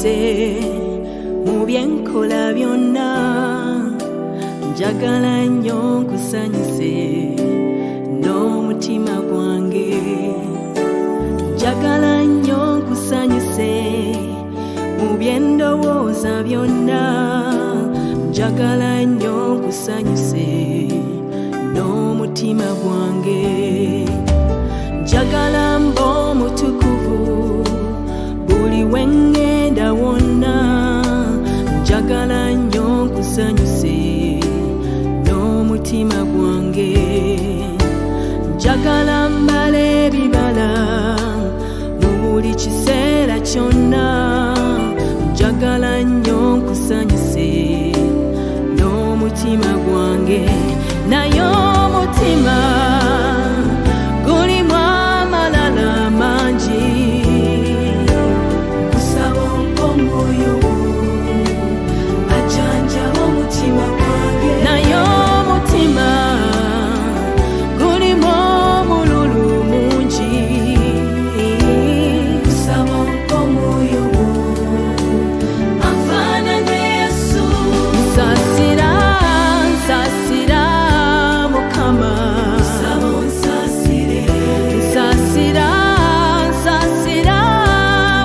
kusanyuse mu byenkola byonna njagala nnyo kusanyuse n'omutima gwange njagala nnyo kusanyuse mu byendowooza byonna njagala nnyo kusanyuse n'omutima gwange njagala mbo mutukuvu buli wengenda wonna njagala nnyo kusanyuse n'omutima gwange njagala mbala ebibala mu buli kiseera kyonna njagala nnyo kusanyuse n'omutima gwange naye omutima gulimu amalala mangi kusaba omwoyo ajanjaba omutima gwange naye omutima gulimu omululu mungi kusaba omwoyo afaananye Yesu nsasira Mukama nsasira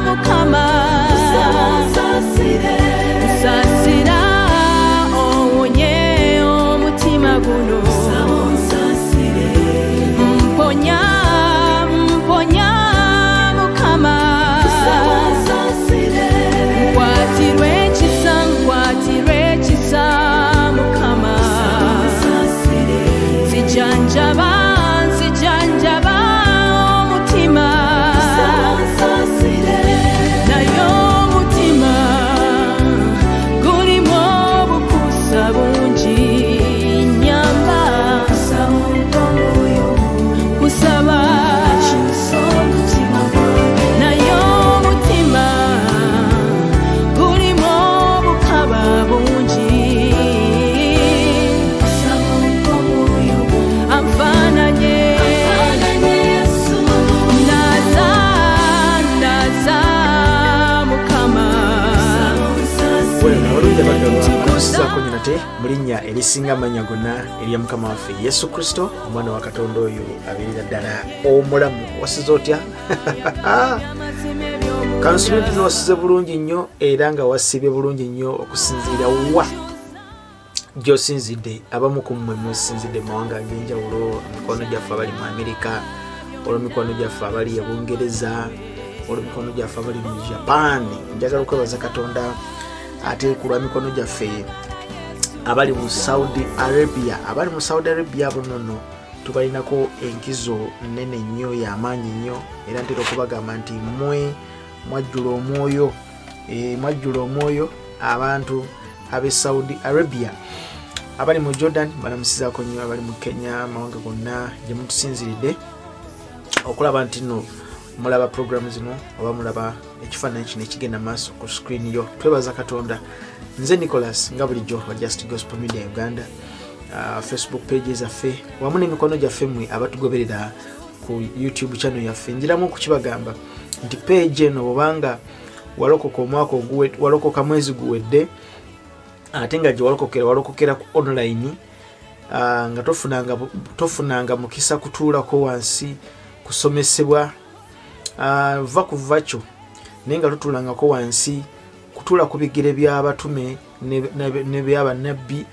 Mukama nsasira owonye omutima guno mponya Mukama nkwatirwe ekisa Mukama nzijanjaba omutima naye omutima gulimu obukusa bungi nyamba kusaba naye omutima gulimu obukaba bungi anfaananye naza Mukama kusako nyinate mulinya elisinga amanya gonna erya Mukama waffe Yesu Kristo omwana wa Katonda oyo abeerera ddala omulamu wasize otya kansubiri nti wasize bulungi nnyo era nga wasibye bulungi nnyo okusinziira wa gy'osinzidde abamu ku mmwe mwesinzidde mawanga ag'enjawulo mikono gyaffe abali mu Amerika olwo mikono gyaffe abali e Bungereza olwo mikono gyaffe abali mu Japan njagala okwebaza Katonda ate kulwa mikono gyaffe abali mu Saudi Arabia abo nno tubalinako enkizo nnene nnyo y'amaanyi nnyo era ntera okubagamba nti mmwe mwajjula omwoyo abantu ab'e Saudi Arabia abali mu Jordan balamusizaako nnyo abali mu Kenya mawanga gonna gye mutusinziridde okulaba nti nno mulaba program zino oba mulaba ekifaananyi kino ekigenda maaso ku screen yo twebaza Katonda nze Nicholas nga bulijjo wa Just Gospel Media Uganda Facebook pages affe wamu n'emikono gyaffe mmwe abatugoberera ku YouTube channel yaffe njiramu okukibagamba nti page eno bwobanga walokoka mwezi guwedde ate nga gye walokokera ku online nga tofunanga mukisa kutuulako wansi kusomesebwa va kuva kyo naye nga tutuulangako wansi kutuula ku bigere by'abatume ne by'abannabbi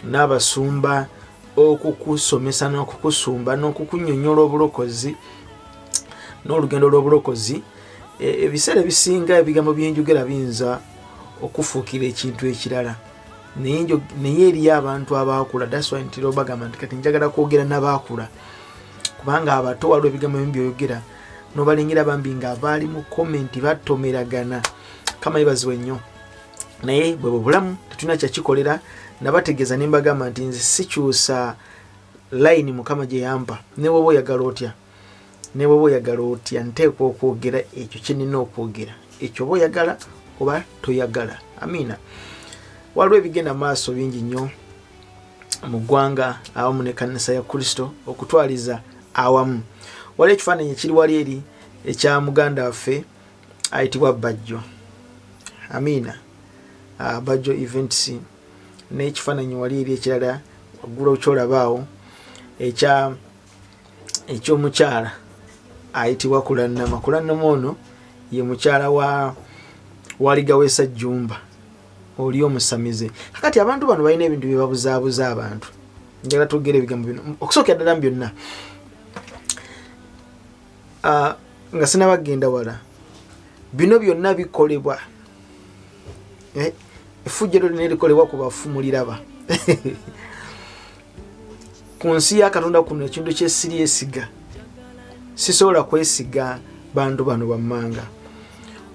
n'abasumba okukusomesa n'okukusumba n'okukunyonnyola obulokozi n'olugendo lw'obulokozi ebiseera ebisinga ebigambo byenjogera biyinza okufuukira ekintu ekirala naye eri abantu abaakula that's why ntira obagamba nti kati njagala kwogera n'abaakula kubanga abato waliwo ebigambo ebimu byoyogera n'obalengera bambi nga abaali mu komenti batomeragana kama ibazibwe nnyo naye bwe bulamu tetulina kyakikolera nabategeeza ne mbagamba nti nze sikyusa line Mukama gye yampa ne bw'oba oyagala otya nteekwa okwogera ekyo kye nnina okwogera ekyo oba oyagala oba toyagala amiina waliwo ebigenda maaso bingi nnyo mu ggwanga awamu n'ekkanisa ya Kristo okutwaliza awamu waliwo ekifaananyi ekiri wali eri ekya muganda waffe ayitibwa Bajjo Amina Bajjo events n'ekifaananyi wali eri ekirala waggula kyolabaawo eky'omukyala ayitibwa Kulanama ono ye mukyala wa Ligawesa Jjumba oli omusamize. Kakati abantu bano balina ebintu bye babuzaabuza abantu. Njagala tugere ebigambo bino okusookera ddala mu byonna nga sinabagenda wala bino byonna bikolebwa effujjero lino erikolebwa ku bafu muliraba ku nsi ya Katonda kuno ekintu kyesiryesiga sisobola kwesiga bantu bano bammanga.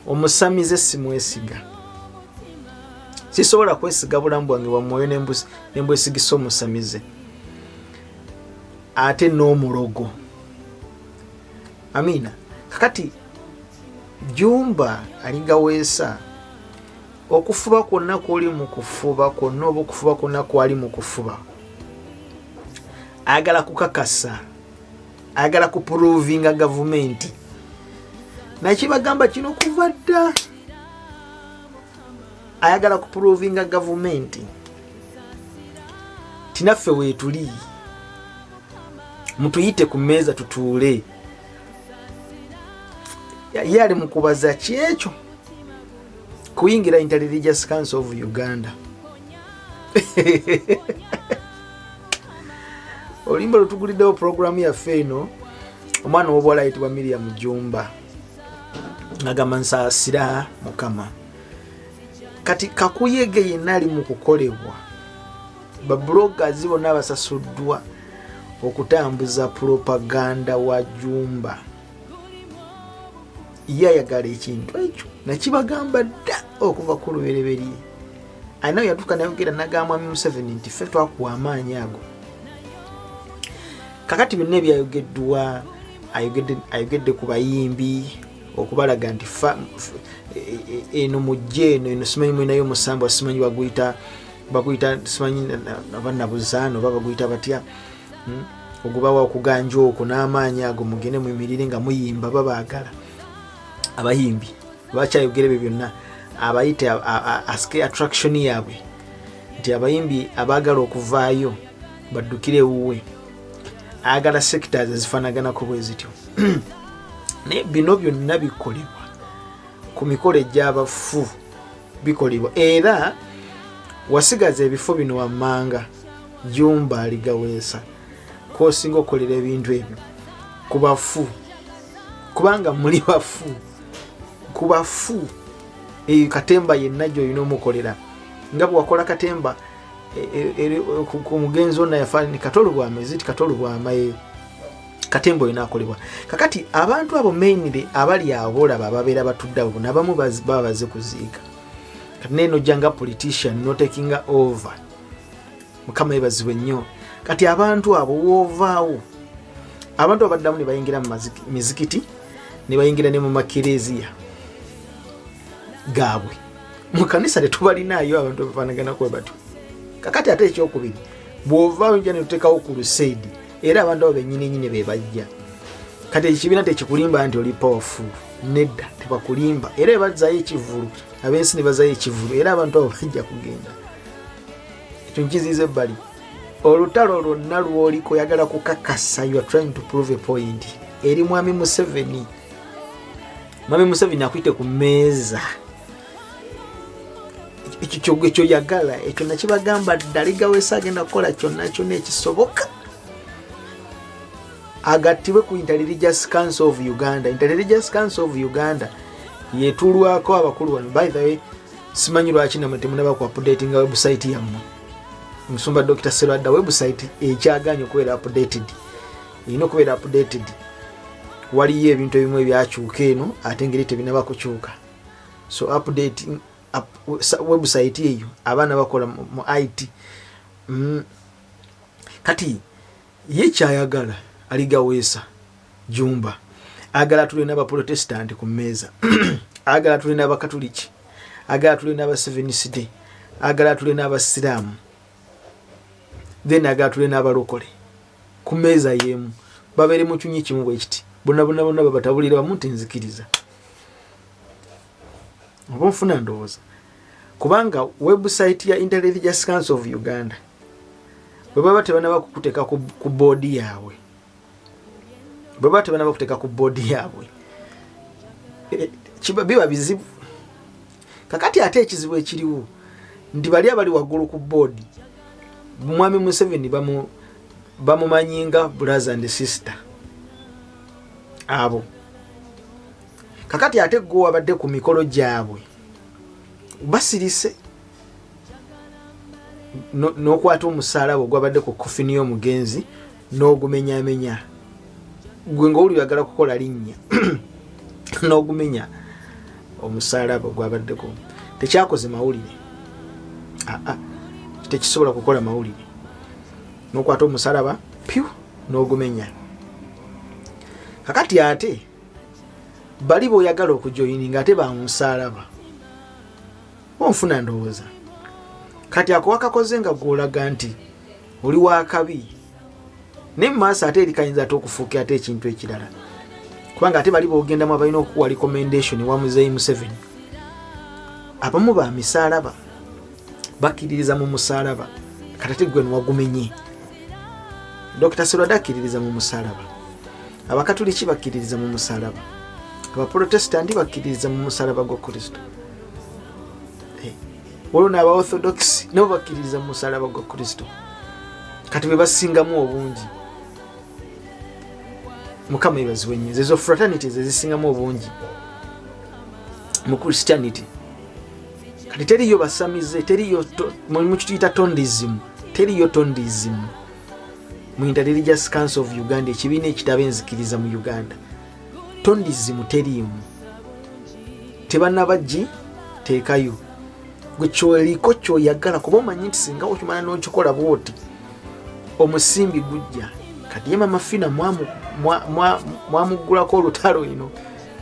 Omusamize simwesiga, sisobola kwesiga bulamu bwange bwa mwoyo nembwesigisa omusamize ate n'omulogo. Amina. Kakati Jjumba Ligawesa okufuba kwonna kwoli mu kufuba kwonna oba okufuba kwonna kwali mu kufuba ayagala kukakasa, ayagala kuprovinga gavumenti. Nakibagamba kino kuva dda, ayagala kuprovinga gavumenti tinaffe weetuli mutuyite ku mmeeza tutuule. Ye ali mu kubaza kyekyo kuyingira Inter-Religious Council of Uganda. Olimba lutuguliddewo programu yaffe eno omwana w'obuwala ayitibwa Miriam Jjumba agamba nsaasira Mukama. Kati kakuyege yenna ali mu kukolebwa, babloggers bonna basasuddwa okutambuza propaganda wa Jjumba. Ye ayagala ekintu ekyo nakibagamba dda okuva ku lubereberye. Alina yatuuka nayogera nagamba Mwami Museveni nti ffe twakuwa amaanyi ago. Kakati byonna ebyayogeddwa ayogedde ku bayimbi okubalaga nti eno mujje eno simanyi mwinayo omusambo simanyi baguyita simanyi abannabuzaano oba baguyita batya ogubawa okuganja okwo n'amaanyi ago mugende muyimirire nga muyimba babaagala. Abayimbi bakyayogera ebyo byonna abayite aske attraction yaabwe nti abayimbi abaagala okuvaayo baddukire wuwe, ayagala sectors ezifaanaganako bwe zityo. Naye bino byonna bikolebwa ku mikolo egy'abafu bikolebwa, era wasigaza ebifo bino wammanga Jjumba Ligawesa kwosinga okukolera ebintu ebyo ku bafu, kubanga muli bafu ku bafu. Katemba yenna gy'olina omukolera nga bwe wakola Katemba ku mugenzi ona yafaani katolo bw'amezi ti katolo bw'amaye. Katemba olina akolebwa. Kakati abantu abo mainly abali abolaba ababeera batudde abo n'abamu baba baze kuziika. Kati neno janga politician no taking over. Mukama yebazibwe nnyo. Kati abantu abo woovaawo, abantu abaddamu ne bayingira mu mizikiti ne bayingira ne mu makereziya gaabwe. Mu kanisa tetubalinaayo abantu abafaanagana kwe batyo. Kakati ate ekyokubiri bw'ovaawo nja ne tuteekawo ku crusade era abantu abo bennyini be bajja. Kati ekibiina tekikulimba nti oli powerful, nedda tebakulimba era bazaayo ekivulu, abensi ne bazaayo ekivulu era abantu abo bajja kugenda. Ekyo nkiziiza ebbali. Olutalo lwonna lw'oliko oyagala kukakasa, you are trying to prove a point eri Mwami Museveni. Mwami Museveni akwite ku mmeeza ekyo kyoyagala, ekyo nakibagamba dda. Ligawesa agenda kukola kyonna ekisoboka agattibwe ku Inter-Religious Council of Uganda. Inter-Religious Council of Uganda yetuulwako abakulu wano. By the way, simanyi lwaki namwe temunaba ku updatinga website yammwe. Musumba Dr. Serwadda website ekyaganya okubeera updated, erina okubeera updated. Waliyo ebintu ebimu ebyakyuka eno ate ngeri tebinaba kukyuka, so updating website eyo abaana bakola mu IT. Kati ye kyayagala Ligawesa Jjumba agala tuli n'abaprotestant ku mmeeza agala tuli n'abakatoliki, agala tuli n'aba Seventh Day, agala tuli n'abasiraamu, then agala tuli n'abalokole ku mmeeza yemu babeere mu kyunyi kimu bwe kiti, bonna babatabulira wamu nti nzikiriza. oba nfuna ndowooza kubanga website ya Intelligence Council of Uganda bwe baba tebanaba kukuteeka ku boodi yaabwe biba bizibu. Kakati ate ekizibu ekiriwo ndi bali abali waggulu ku boodi Mwami Museveni bamumanyinga brother and sister abo. Kakati ate gwe abadde ku mikolo gyabwe basirise n'okwata omusalaba ogwabadde ku kofini y'omugenzi n'ogumenyamenya gwe ng'oli oyagala kukola linnya n'ogumenya omusalaba ogwabaddeko tekyakoze mawulire tekisobola kukola mawulire n'okwata omusalaba pyu n'ogumenya. Kakati ate bali boyagala okujoyininga ate bamusalaba onfuna ndowooza kati ako wakakoze nga gwolaga nti oli wakabi ne maaso ate erikayinza ate okufuuka ate ekintu ekirala kubanga ate bali bogendamu abalina okuwa recommendation wa Muzeeyi Museveni abamu ba misalaba bakkiririza mu musalaba kati ate gwe wagumenye. Dr. Seroda akkiririza mu musalaba, abakatuliki bakkiririza mu musalaba, abaprotestanti bakkiririza mu musalaba gwa Kristo. Waliwo n'aba-orthodox nabo bakkiririza mu musalaba gwa Kristo. Kati be basingamu obungi. Mukama yebazibwe nnyo. Ezo fraternities ezisingamu obungi mu Christianity. Kati teriyo basamize, teriyo mu kituyita tondism, teriyo tondism. Mu Inter-Religious Council of Uganda ekibiina ekitaba enzikiriza mu Uganda. Tondism teriimu. Tebannabaggi teekayo. Gwe kyoliko kyoyagala kuba omanyi nti singa okimala n'okikola bwoti omusimbi gujja. Kati ye Mama Fina mwamugulako olutalo ino.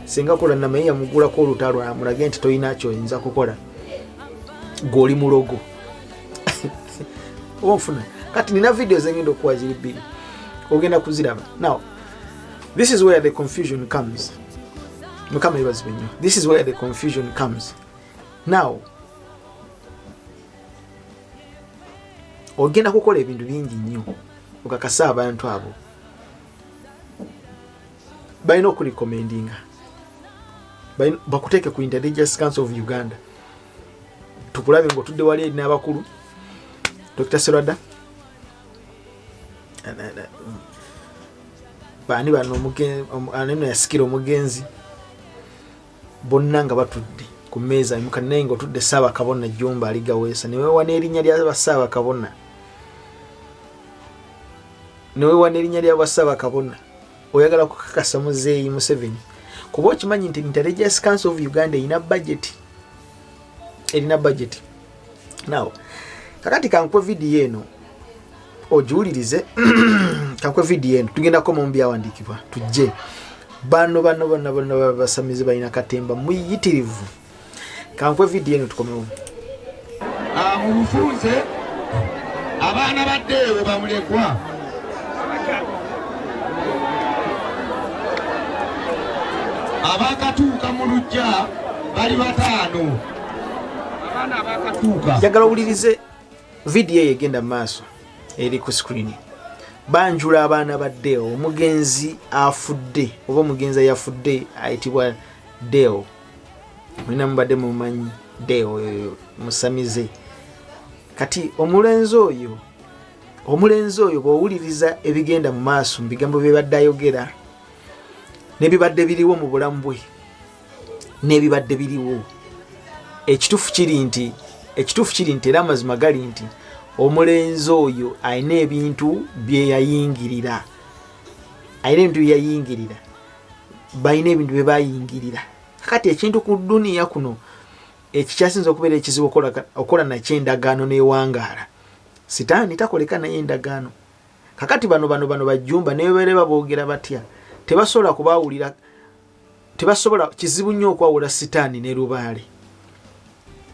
Singa kola namaye yamugulako olutalo amulage nti toyina kyoyinza kukola. Goli mulogo. Onfuna. Kati nina videos engendo okuwa ziri bbiri. Ogenda kuziraba. Now, this is where the confusion comes. Mukama yebazibwe nnyo. This is where the confusion comes. Now, ogenda kukola ebintu bingi nnyo okakasa abantu abo. Balina okurecommendinga. Bakuteeke ku Inter-Religious Council of Uganda. Tukulabe ng'otudde wali eri n'abakulu. Dr. Serada. Bani bano aneno yasikira omugenzi. Bonna nga batudde ku mmeeza mukanenga otudde Ssaaba Kabona Jjumba aligaweesa. Newe wana erinnya lya Ssaaba Kabona. Newe wana erinnya lya Ssaaba Kabona. Oyagala kukakasa Muzeeyi Museveni. Kuba okimanyi nti Inter-Religious Council of Uganda erina budget. Erina budget. Now, kakati kankwe video eno ojuulirize kankwe video eno tugenda ko mu byawandikibwa tujje bano basamize balina katemba muyitirivu. Kankwe video eno tukomewo. Mufunze abaana baddeewe bamulekwa abakatuuka mu lujja bali bataano. Abaana abakatuuka njagala owulirize video egenda mu maaso eri ku screen. Banjula abaana baddeewo omugenzi afudde oba omugenzi ayafudde ayitibwa Deo. Mulina mubadde mumanyi Deo musamize. Kati omulenzi oyo bw'owuliriza ebigenda mu maaso mu bigambo bye badde ayogera n'ebibadde biriwo mu bulamu bwe n'ebibadde biriwo, ekituufu kiri nti era amazima gali nti omulenzi oyo alina ebintu bye yayingirira. Balina ebintu bye bayingirira. Kati ekintu ku duniya kuno ekikyasinza okubeera ekizibu okola nakyo endagaano n'ewangaala. Sitaani takoleka naye endagaano. Kakati bano Bajjumba ne boogera batya tebasobola kubaawulira. Kizibu nnyo okwawula Sitaani ne Lubaale.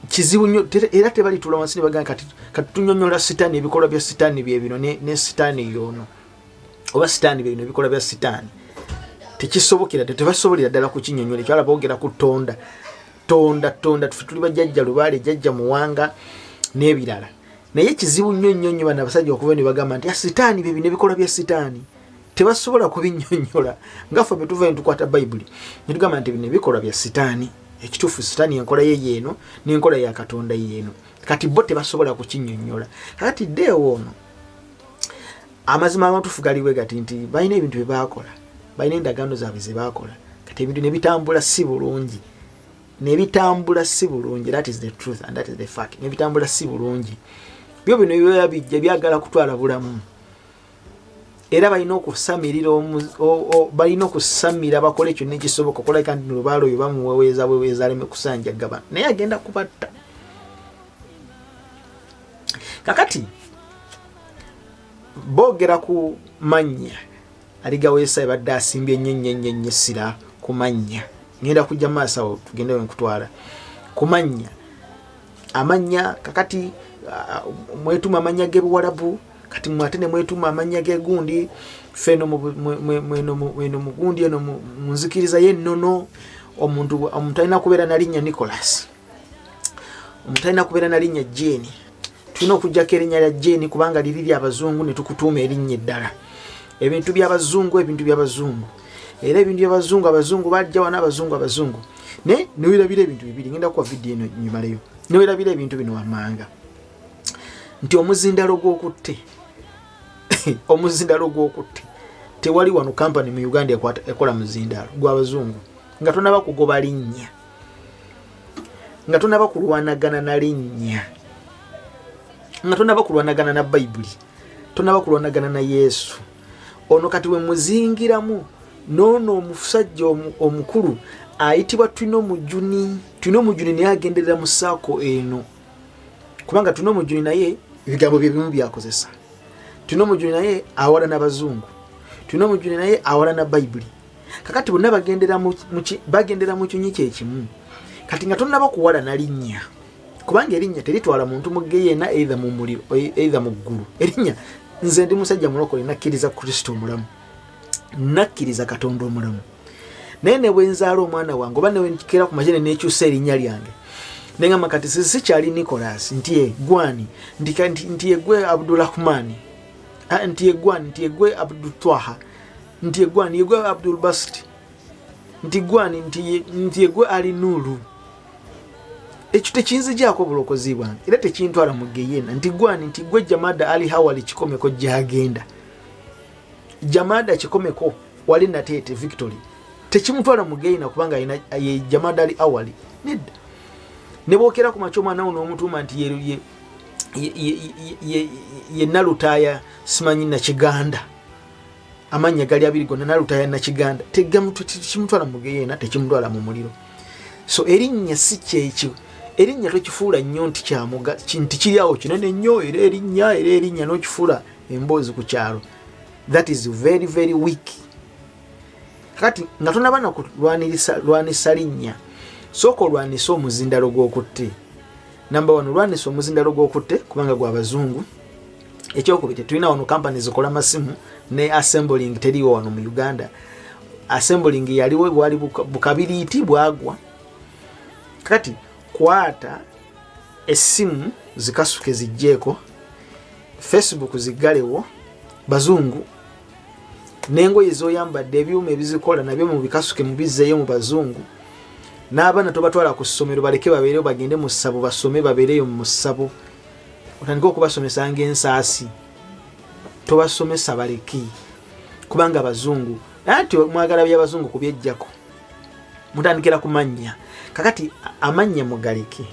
Kizibu nnyo era tebalitula wansi ne bagamba kati tunyonnyola Sitaani ebikolwa bya Sitaani bye bino ne Sitaani yono oba Sitaani bye bino ebikolwa bya Sitaani. Tekisobokera tebasobolera ddala kukinyonnyola ekyala boogera ku Tonda. tonda tuli bajjajja Lubaale jjajja Muwanga n'ebirala naye kizibu nnyo bana abasajja okuva ne bagamba nti sitaani bye bino bikola bya sitaani tebasobola kubinnyonnyola ngaffe bwe tuva ne tukwata Bayibuli ne tugamba nti bino bikola bya sitaani ekituufu sitaani enkola ye yeeno n'enkola ya Katonda yeeno kati bo tebasobola kukinnyonnyola kati ddeewo ono amazima amatuufu galiwe gati nti balina ebintu bye baakola balina endagaano zaabwe ze baakola kati ebintu ne bitambula si bulungi that is the truth and that is the fact ne bitambula si bulungi byo bino byoya bijja byagala kutwala bulamu era balina okusamirira balina okusamira bakole ekyo nekisoboka kola kandi Lubaale oyo bamuweweeza aleme kusanja gabana naye agenda kubatta kakati boogera ku mannya aligaweesa ebadde asimbye ennyo essira ku mannya ngenda kujja maaso awo tugende nkutwala ku mannya amanya kakati mwetuma amanya g'Ebuwarabu kati mwate ne mwetuma amanya g'egundi feno mweno mugundi eno munzikiriza yennono omuntu alina kubeera na linnya Nicholas omuntu alina kubeera na linnya Jane tulina okujjako erinnya lya Jane kubanga liri lya Abazungu ne tukutuuma erinnya eddala ebintu by'Abazungu era ebintu by'Abazungu Abazungu bajja wana Abazungu ne niwirabira ebintu bibiri ngenda kuwa video eno nyimaleyo niwirabira ebintu bino wammanga nti omuzindalo gw'okutte tewali wano kampani mu Uganda ekola muzindalo gw'Abazungu nga tonaba kugoba linnya nga tonaba kulwanagana na linnya nga tonaba kulwanagana na Bayibuli tonaba kulwanagana na Yesu ono kati we muzingiramu nono omusajja omukulu ayitibwa Twino Mujuni naye agenderera mu saako eno kubanga Twino Mujuni naye ebigambo bye bimu byakozesa Twino Mujuni naye awala n'Abazungu Twino Mujuni naye awala na Bayibuli kakati bonna bagendera mu kinyi kyekimu kati nga tonnaba kuwala na linnya kubanga erinnya teritwala muntu mugeyeena either mu muliro either mu ggulu erinnya nze ndi musajja mulokole nakkiriza Kristo omulamu nakkiriza Katonda omulamu naye ne bwe nzaala omwana wange oba ne we nkikera ku majene n'ekyusa erinnya lyange nengamba kati sikyali Nicholas nti ye gwani nti ye gwe Abdulrahmani nti ye gwani nti ye gwe Abdultwaha nti ye gwani ye gwe Abdul Basit nti gwani nti ye gwe Ali Nuru ekyo tekinzigyako bulokozi bwange era tekintwala mu geyeena nti gwani nti gwe Jamada Ali Hawali kikomeko gyagenda Jamada kikomeko wali nateete Victory tekimutwala mu geyeena kubanga ye Jamada Ali Hawali nedda ne bookera ku macho mwana uno omutuma nti ye Nalutaaya simanyi na Kiganda amanya gali abiri gonna Nalutaaya na Kiganda tekimutwala mu geyeena tekimutwala mu muliro so erinnya si kyekyo erinnya tokifuula nnyo nti kyamuga nti kiri awo kinene nnyo era erinnya n'okifuula emboozi ku kyalo that is very very weak kati nga tonaba na kulwanisa linnya sooka olwanisa omuzindalo gw'okutte number 1 olwanisa omuzindalo gw'okutte kubanga gw'Abazungu ekyokubiri tulina wano kampani zikola masimu ne assembling teriwo wano mu Uganda assembling yaliwo bwali bukabiriiti bwagwa kati kwata essimu zikasuke zijjeeko Facebook zigalewo Bazungu n'engoye z'oyambadde ebyuma ebizikola nabyo mu bikasuke mubizzeeyo mu Bazungu n'abaana tobatwala ku ssomero baleke babeereyo bagende mu ssabo basome babeereyo mu ssabo otandika okubasomesa ng'ensaasi tobasomesa baleki kubanga Abazungu anti mwagala by'Abazungu kubyejjako mutandikira ku mannya kakati amannya mugaleke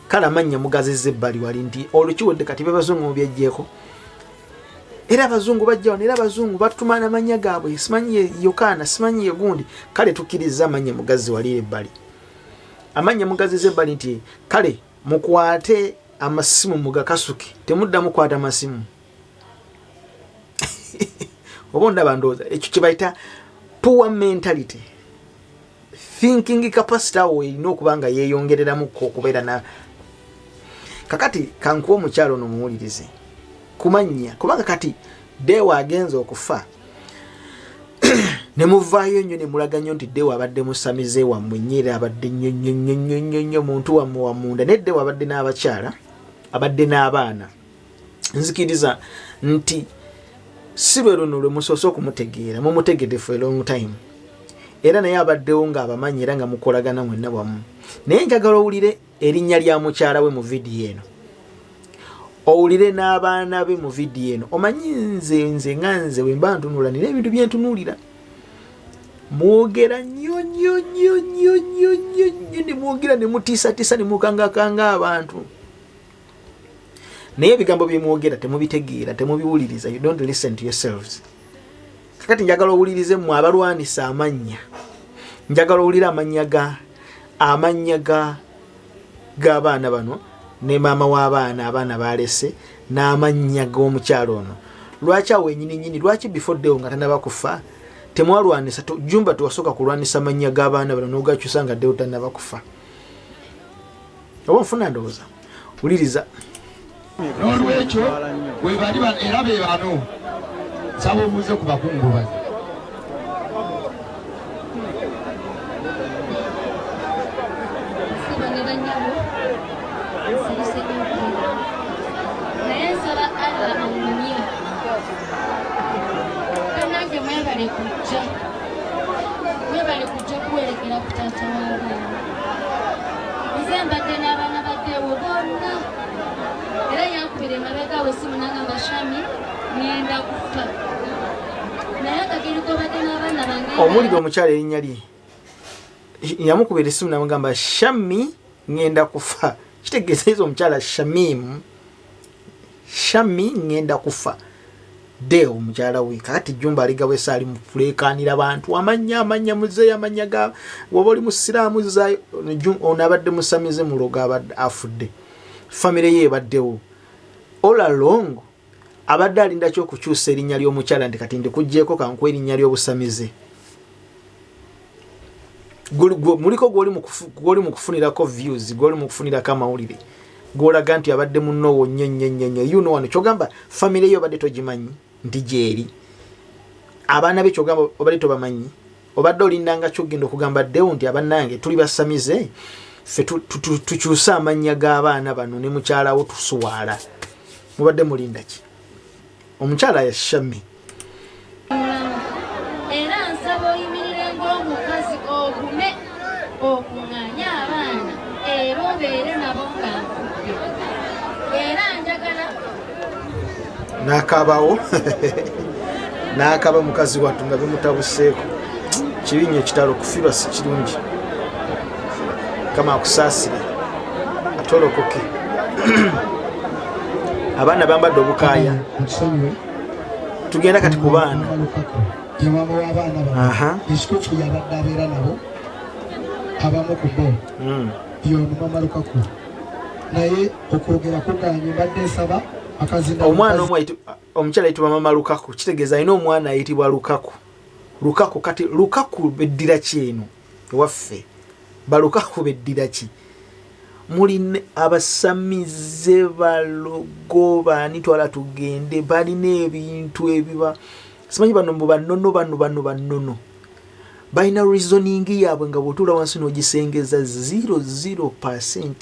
kala amannya mugazizza ebbali wali nti olukiwedde kati by'Abazungu mubyejjeeko era Abazungu bajja wano era Abazungu batumana amanya gaabwe simanyi Yokana simanyi yegundi kale tukkiriza amanya mugazi wali ebbali amanya mugazi ebbali nti kale mukwate amasimu mugakasuke temudda mukwata amasimu obonda bandoza ekyo kibayita poor mentality thinking capacity awo erina okubanga yeeyongereramu okubeera na kakati kankuwa omukyalo n'omuwulirize kumanya kubanga kati dewa agenza okufa ne muvaayo nnyo ne mulaga nnyo nti Deo abadde musamize wammwe nnyere abadde nnyo muntu wammwe wamunda ne Deo abadde n'abakyala abadde n'abaana nzikiriza nti si lwe luno lwe musoose okumutegeera mumutegedde for a long time era naye abaddewo ng'abamanyi era nga mukolagana mwenna wamu naye njagala owulire erinnya lya mukyala we mu vidiyo eno owulire n'abaana be mu vidiyo eno omanyi nze nga nze bwe mba ntunula nina ebintu bye ntunuulira mwogera nnyo ne mwogera ne mutiisatiisa ne mukangakanga abantu naye ebigambo bye mwogera temubitegeera temubiwuliriza you don't listen to yourselves kakati njagala owulirize mmwe abalwanisa amannya njagala owulire amannya g'abaana bano ne maama w'abaana abaana balese n'amannya g'omukyalo ono lwaki awo ennyini lwaki before Deo nga tanaba kufa temwalwanisa jumba tuwasooka kulwanisa amannya g'abaana bano n'ogakyusa nga Deo tanaba kufa oba nfuna ndowooza wuliriza n'olwekyo bwe bali era be bano nsaba obuuze ku bakungubazi mwebale kujja kuwerekera ku taata w'abaana nze mbadde n'abaana ba Deo bonna era yankubira emabega we simu nagamba Shami ngenda kufa naye akagiriko badde n'abaana bange omulidde omukyala erinnya lye yamukubira essimu namugamba Shami ngenda kufa kitegeeza omukyala Shami ngenda kufa Deo omukyala we kakati jumba aligawe saali mufulekanira abantu amanya muzeeyi amanya ga woba oli musiraamu zaayo ono abadde musamize muloga abadde afudde famire ye ebaddewo all along abadde alinda ky'okukyusa erinnya ly'omukyala nti kati ndikugjeeko kankuwa erinnya ly'obusamize muliko gwoli mu kufunirako views gwoli mu kufunirako amawulire gwolaga nti abadde munnowo nnyo yuno wano kyogamba famire yo obadde togimanyi nti gyeri abaana be kyogamba obadde tobamanyi obadde olindanga kyogenda okugamba Deo nti abannange tuli basamize ffe tukyuse amannya g'abaana bano ne mukyalawo tusuwaala mubadde mulinda ki omukyala ya Shami era nsaba oyimirire ng'omukazi ogume okuŋŋaanya abaana era obeere nabo nga era njagala n'akaabawo n'akaba mukazi wattu nga bimutabuseeko kibi nnyo ekitalo okufirwa si kirungi kama akusaasire atolokoke abaana bambadde obukaaya tugenda kati ku baana maama w'abaana bano ekikofu yabadde abeera nabo abamu ku bo yono Mama Lukaku naye okwogera kuganye mbadde nsaba omwana omukyala ayitibwa Mama Lukaku kitegeeza alina omwana ayitibwa Lukaku kati Lukaku beddira ki eno ewaffe balukaku beddira ki muli abasamize balogo bani twala tugende balina ebintu ebiba simanyi bano bannono balina reasoning yaabwe nga bw'otuula wansi n'ogisengeza 00%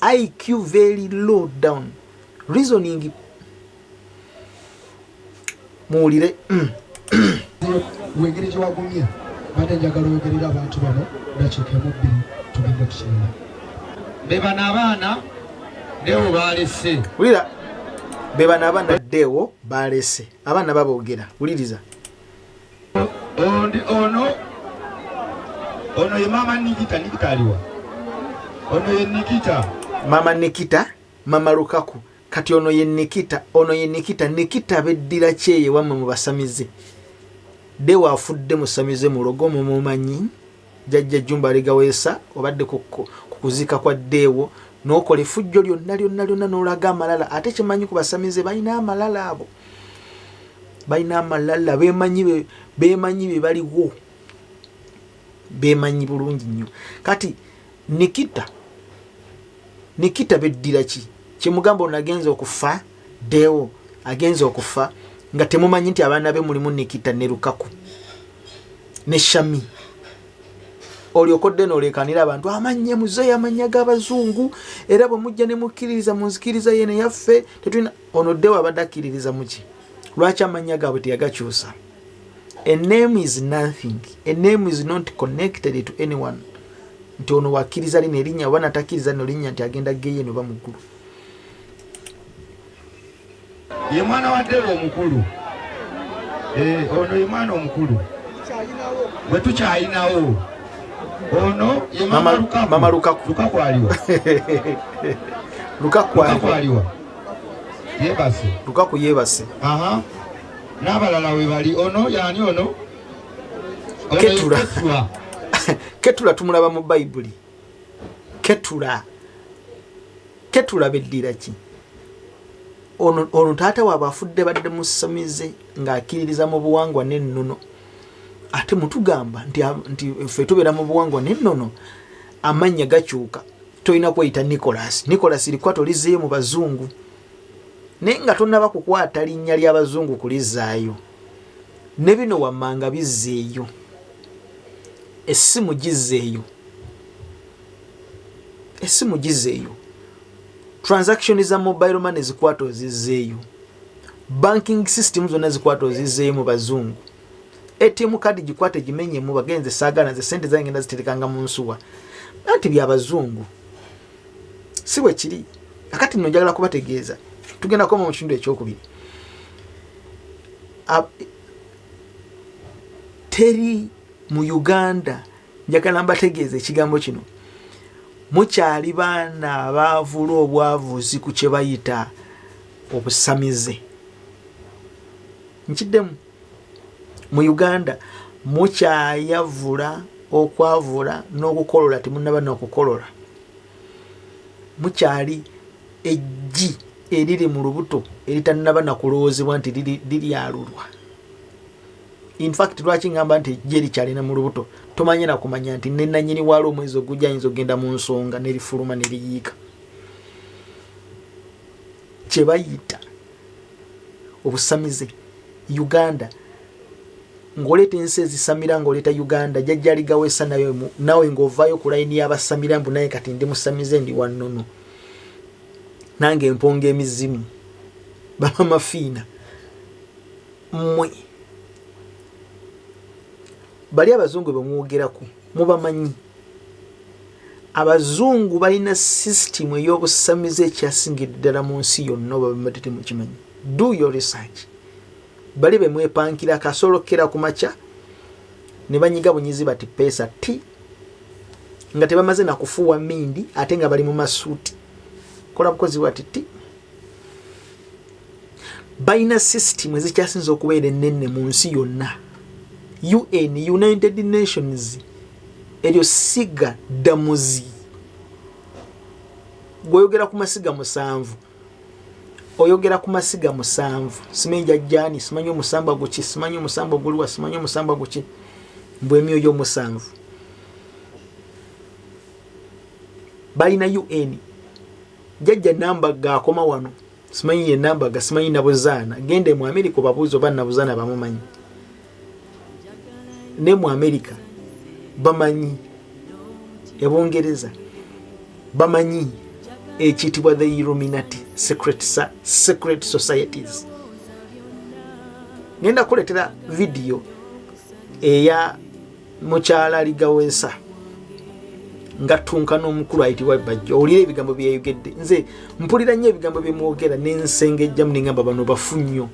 IQ very low down reasoning muwulire wengeri gyewagumya badde njagala oyogerera abantu bano dakiikemu bbiri tugenda kukiina be bano abaana Deo balese wulira be bano abaana Deo balese abaana baboogera wuliriza ono ye mama Nikita aliwa ono ye Nikita mama Lukaku kati ono ye Nikita beddira kyeye wamwe mu basamize Deo afudde musamize mulogo mumumanyi jajja jumba aligaweesa obadde kukuzika kwa Deo n'okola effujjo lyonna n'olaga amalala ate kimanyi ku basamize balina amalala abo balina amalala bemanyi be baliwo bemanyi bulungi nnyo kati Nikita beddira ki kimugamba ono agenza okufa Deo agenza okufa nga temumanyi nti abaana be mulimu Nikita ne Lukaku ne shami olyokodde n'olekanira abantu amanya muzeeyi amanya g'abazungu era bwe mujja ne mukkiririza munzikiriza yene yaffe tetulina ono ddewo abadde akkiririza muki lwaki amanya gaabwe teyagakyusa. A name is nothing. A name is not connected to anyone. Nti ono wakkiriza lino erinnya oba natakkiriza lino linnya nti agenda geeye no bamuggulu. Ye mwana wa ddero omukulu. Ono ye mwana omukulu. Bwe tukyayinawo. Ono ye Mama Lukaku. Lukaku aliwa. Lukaku aliwa. Yebase. Lukaku yebase. Aha. N'abalala we bali ono yani ono. Ketula. Ketula tumulaba mu Bayibuli. Ketula beddira ki? Ono taata wabafudde badde musamize ng'akkiririza mu buwangwa n'ennono. Ate mutugamba nti ffe tubeera mu buwangwa n'ennono amannya gakyuka. Toyina kweyita Nicholas. Nicholas ilikuwa tolizeeyo mu bazungu. Naye nga tonnaba kukwata linnya ly'abazungu kulizaayo. Ne bino wammanga bizzeeyo. Essimu gizzeeyo. Transaction za mobile money zikwata ozizzeeyo. Banking system zonna zikwata ozizzeeyo mu bazungu. ATM card gikwate gimenye mu bagenze saagana ze sente zange ngenda ziterekanga mu nsuwa. Anti by'abazungu. Si bwe kiri. Akati nno njagala kubategeeza. Tugenda koma mu kitundu ekyokubiri. Teri mu Uganda njagala mbategeeza ekigambo kino. Mukyali baana abaavula obwavuzi ku kye bayita obusamize. Nkiddemu mu Uganda mukyayavula okwavula n'okukolola temunnaba n'okukolola. Mukyali ejji eriri mu lubuto eritannaba nakulowoozebwa nti liryalulwa. In fact lwaki ngamba nti ejji erikyalina mu lubuto tomanye na kumanya nti nenanyini wali omwezi ogujja ayinza ogenda mu nsonga nerifuluma neriyiika. Kye bayita obusamize Uganda ng'oleeta ensi ezisamira ng'oleeta Uganda jjajja ligawesa nawe ng'ovaayo ku layini y'abasamira mbu naye kati ndi musamize ndi wannono. Nange emponga emizimu bamama fiina mmwe bali abazungu bemwogerako mubamanyi. Abazungu balina system ey'obusamize ekyasingidde ddala mu nsi yonna oba bemmadde temukimanyi. Do your research. Bali bemwepankira kasolokera ku makya ne banyiga bunyizi bati pesa ti nga tebamaze nakufuuwa mindi ate nga bali mu masuuti. Kola bukozi bwati ti. Balina system ezikyasinza okubeera ennene mu nsi yonna. UN, United Nations, eryo siga damuzi. Gwoyogera ku masiga 7. Oyogera ku masiga 7. Simanyi jajjani, simanyi omusamba guki, simanyi omusamba guliwa, simanyi omusamba guki. Mbwe emyoyo 7. Balina UN. Jajja namba gakoma wano. Simanyi ye namba ga, simanyi nabuzaana. Gende mu Amerika babuuzo ba nabuzaana bamumanyi. Ne mu Amerika bamanyi ebongereza bamanyi ekitibwa the Illuminati secret societies. Ngenda kuletera video eya mukyala ligawesa nga tunka n'omukulu ayitibwa Bajjo. Olire ebigambo byeyogedde. Nze mpulira nnyo ebigambo byemwogera n'ensengejja munengamba bano bafu nnyo.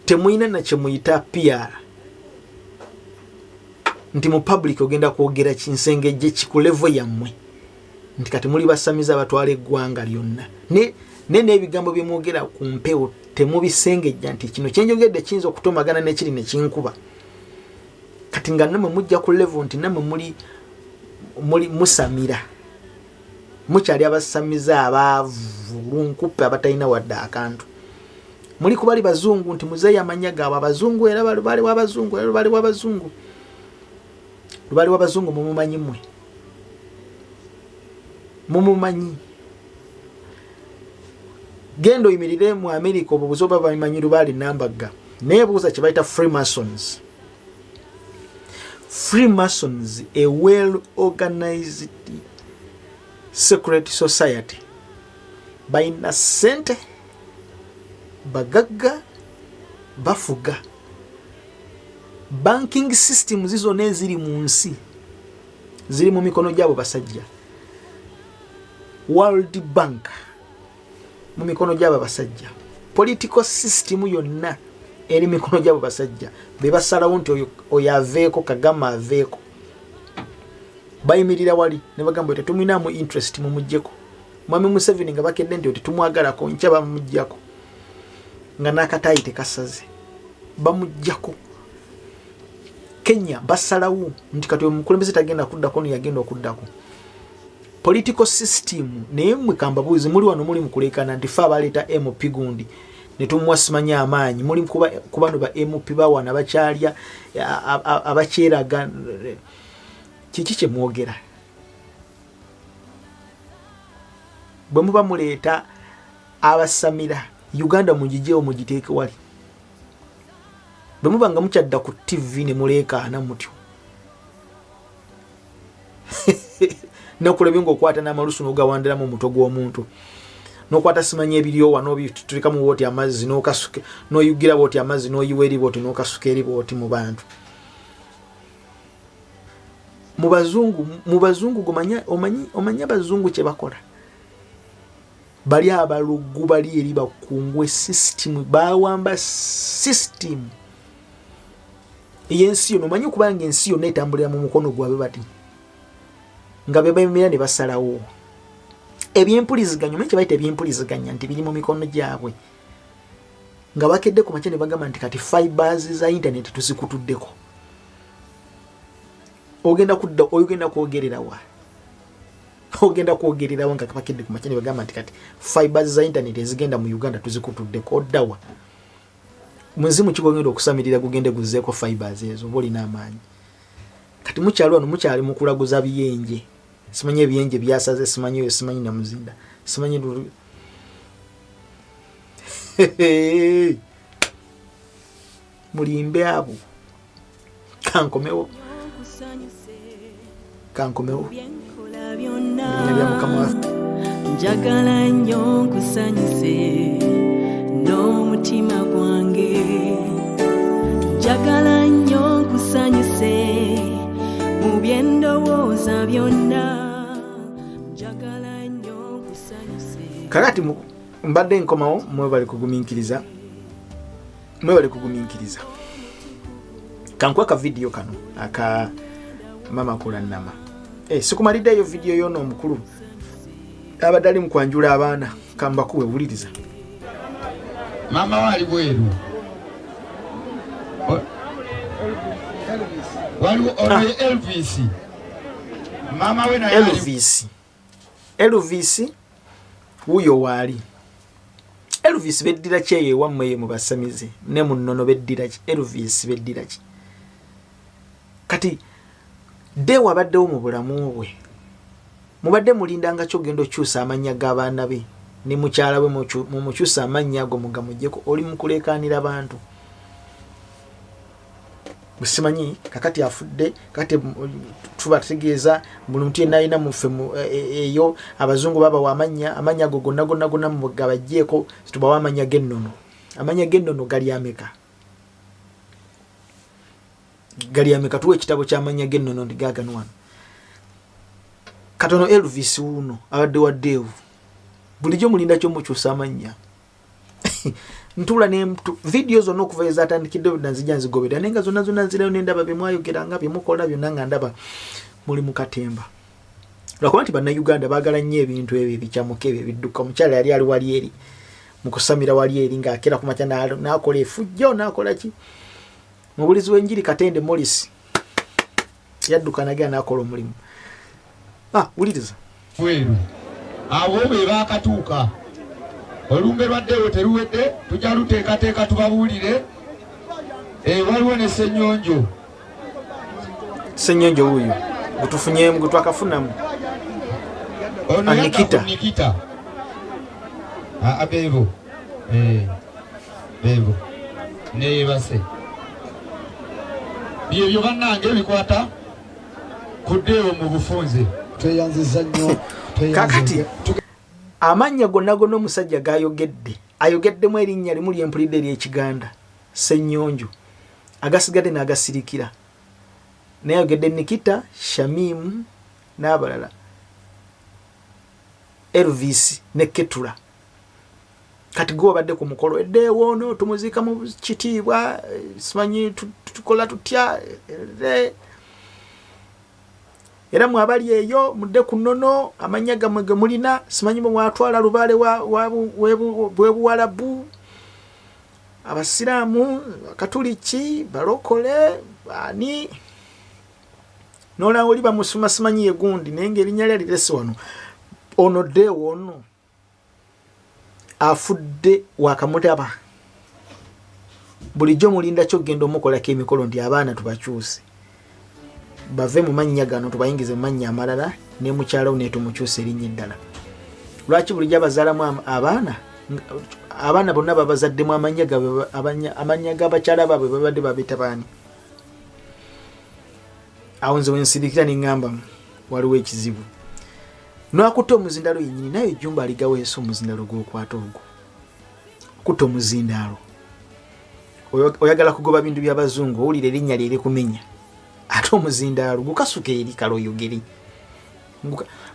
Temuyina na kye muyita PR. Nti mu public ogenda kwogera kinsengejje kikulevo yammwe. Nti kati muli basamiza abatwala eggwanga lyonna. Ne ebigambo byemwogera ku mpewo temubisengejja nti kino kyenjogedde kiyinza okutomagana n'ekiri ne kinkuba. Kati nga nammwe mujja ku level nti nammwe muli musamira. Mukyali abasamiza abavulunkupe abatalina wadde akantu. Muli kubali bazungu nti muzeeyi amanya gaabwe abazungu era bali w'abazungu era bali w'abazungu. Lubali w'abazungu mumumanyi mmwe. Mumumanyi. Gendo oyimirire mu Amerika obubuzo babamanyi lubali nambaga. Neebuuza kye bayita Freemasons. Freemasons, a well-organized secret society. Baina sente, bagagga, bafuga. Banking system zizo neziri mu nsi. Ziri mu mikono gyabo basajja. World Bank mu mikono gyabo basajja. Political system yonna eri mikono gyabo basajja. Be basalawo nti oyo aveeko Kagama aveeko. Bayimirira wali ne bagamba tetuminamu interest mu mujjeko. Mwami Museveni nga bakedde nti tetumwagalako nkya bamujjako. Nga nakatayi tekasaze. Bamujjako. Kenya basalawo nti kati omukulembeze tagenda kuddako ni yagenda okuddako. Political system naye mwekamba buzi muli wano muli mukulekana nti fa baleta MP gundi ne tumwasimanya amaanyi muli kubano ba MP bawana bakyalya abakyeraga kiki kye mwogera. Bwe muba muleta abasamira Uganda mujijeo mujiteeke wali. Bwe muba nga mukyadda ku TV ne mulekaana mutyo. Nokulebye ng'okwata n'amalusu n'ogawandiramu omutwe gw'omuntu. N'okwata simanya ebiriyo wano bitulika mu wooti amazzi n'okasuke n'oyugira wooti amazzi n'oyiwa eribooti n'okasuka eribooti mu bantu. Mu bazungu omanya abazungu kye bakola. Bali abalugu bali eri bakungwe system bawamba system. Yensi yo nomanyi kubanga ensi yo netambulira mu mukono gwabe bati. Nga bebe ne basalawo. Ebyempuliziganya mwe kibaite ebyempuliziganya nti biri mu mikono gyabwe. Nga bakedde ku makene bagamba nti kati fibers za internet tuzikutuddeko. Ogenda kwogerera wa. Ogenda kwogerera wa nga bakedde ku makene bagamba nti kati fibers za internet ezigenda mu Uganda tuzikutuddeko oddawa. Muzimu kigogenda okusamirira gugende guzeeko fibers ezo boli n'amaanyi. Kati mukyalo wano mukyali mukulaguza biyenje. Simanyi ebiyenje byasaze simanyi na muzinda. Simanyi mulimbe abo. Kankomewo. Njagala nnyo nkusanyuse n'omutima gwange. Njagala nnyo nkusanyuse mu byendowooza byonna. Njagala nnyo nkusanyuse. Kakati mbadde nkomawo mwebale kugumiikiriza. Kankweka video kano aka Mama Kulanama. Sikumaliddeyo video yono omukulu. Abadali mukwanjula abaana kamba kuwe wuliriza. Mama wali bweru. Waliwo ono Elvis. Mama we na Elvis huyo wali. Elvis beddira kyeye wammwe mu basamize ne munnono beddira ki Elvis beddira ki. Kati de wabaddewo mu bulamu bwe. Mubadde mulindanga kyogendo kyusa amanya g'abaana be ne mukyala we mu mukyusa amanya ago mugamujjeko oli mukulekanira abantu. Busimanyi kakati afudde kati tubategeeza buli muntu yenna alina muffe eyo abazungu baba amanya ago gonna mu gabajjeeko situbawa amanya g'ennono. Amanya g'ennono gali ameka tuwe ekitabo ky'amanya g'ennono ndi gaagano wano. Katono Elvis uno abadde waddeewo bulijjo mulinda kyo mukyusa amanya. Ntula ne video zonna okuva ezatandikidde nanzija nzigobera nenga zonna nzirayo nendaba bemwayogeranga byemukola byonna nga ndaba muli mu katemba. Lwakuba nti bannayuganda baagala nnyo ebintu ebyo ebikyamuka ebyo ebidduka. Omukyala yali ali wali eri mu kusamira wali eri ng'akera ku makya n'akola efujjo n'akola ki. Mubulizi w'enjiri Katende Morris yadduka nagera n'akola omulimu. Wuliriza. Weru. Abo be baakatuuka. Olumbe lwaddewo teruwedde tujja luteekateeka tubabuulire. Waliwo ne Ssenyonjo. Ssenyonjo wuyo gutufunyemu gutwakafunamu. Nikita. Beebo. Beebo. Ne base. byebyo bannange bikwata kuddeewo mu bufunze. Tweyanziza nnyo. Kakati amanya gonna omusajja ayogeddemu erinnya limu lyempulidde ery'Ekiganda Ssennyonjo agasigadde n'agasirikira naye ayogedde Nikita Shamimu n'abalala Elvis ne Ketula kati gwe obadde ku mukolo eddeewo ono tumuziika mu kitiibwa simanyi tukola tutya era mwabali eyo mudde ku nnono amanya gamwe ge mulina simanyi mwe mwatwala lubaale bwebuwalabu abasiraamu bakatuliki balokole ani nola oli bamusoma simanyi yegundi naye ng'erinnya lye lirese wano ono ddeewo ono afudde wakamutaba bulijjo mulinda kyogenda omukolako emikolo nti abaana tubakyuse bave mu mannya gano tubayingize mu mannya amalala ne mukyalawo ne tumukyusa erinnya eddala lwaki bulijjo abazaalamu abaana bonna babazaddemu amanya g'abakyala baabwe babadde babeta baani awo nze wensirikira neŋŋamba waliwo ekizibu n'akutta omuzindaalo yennyini naye ejjumba aligaweesa omuzindaalo gw'okwata ogwo kutta omuzindaalo oyagala kugoba bintu by'abazungu owulira erinnya lye likumenya ate omuzindaalo gukasuka eri kale oyogeri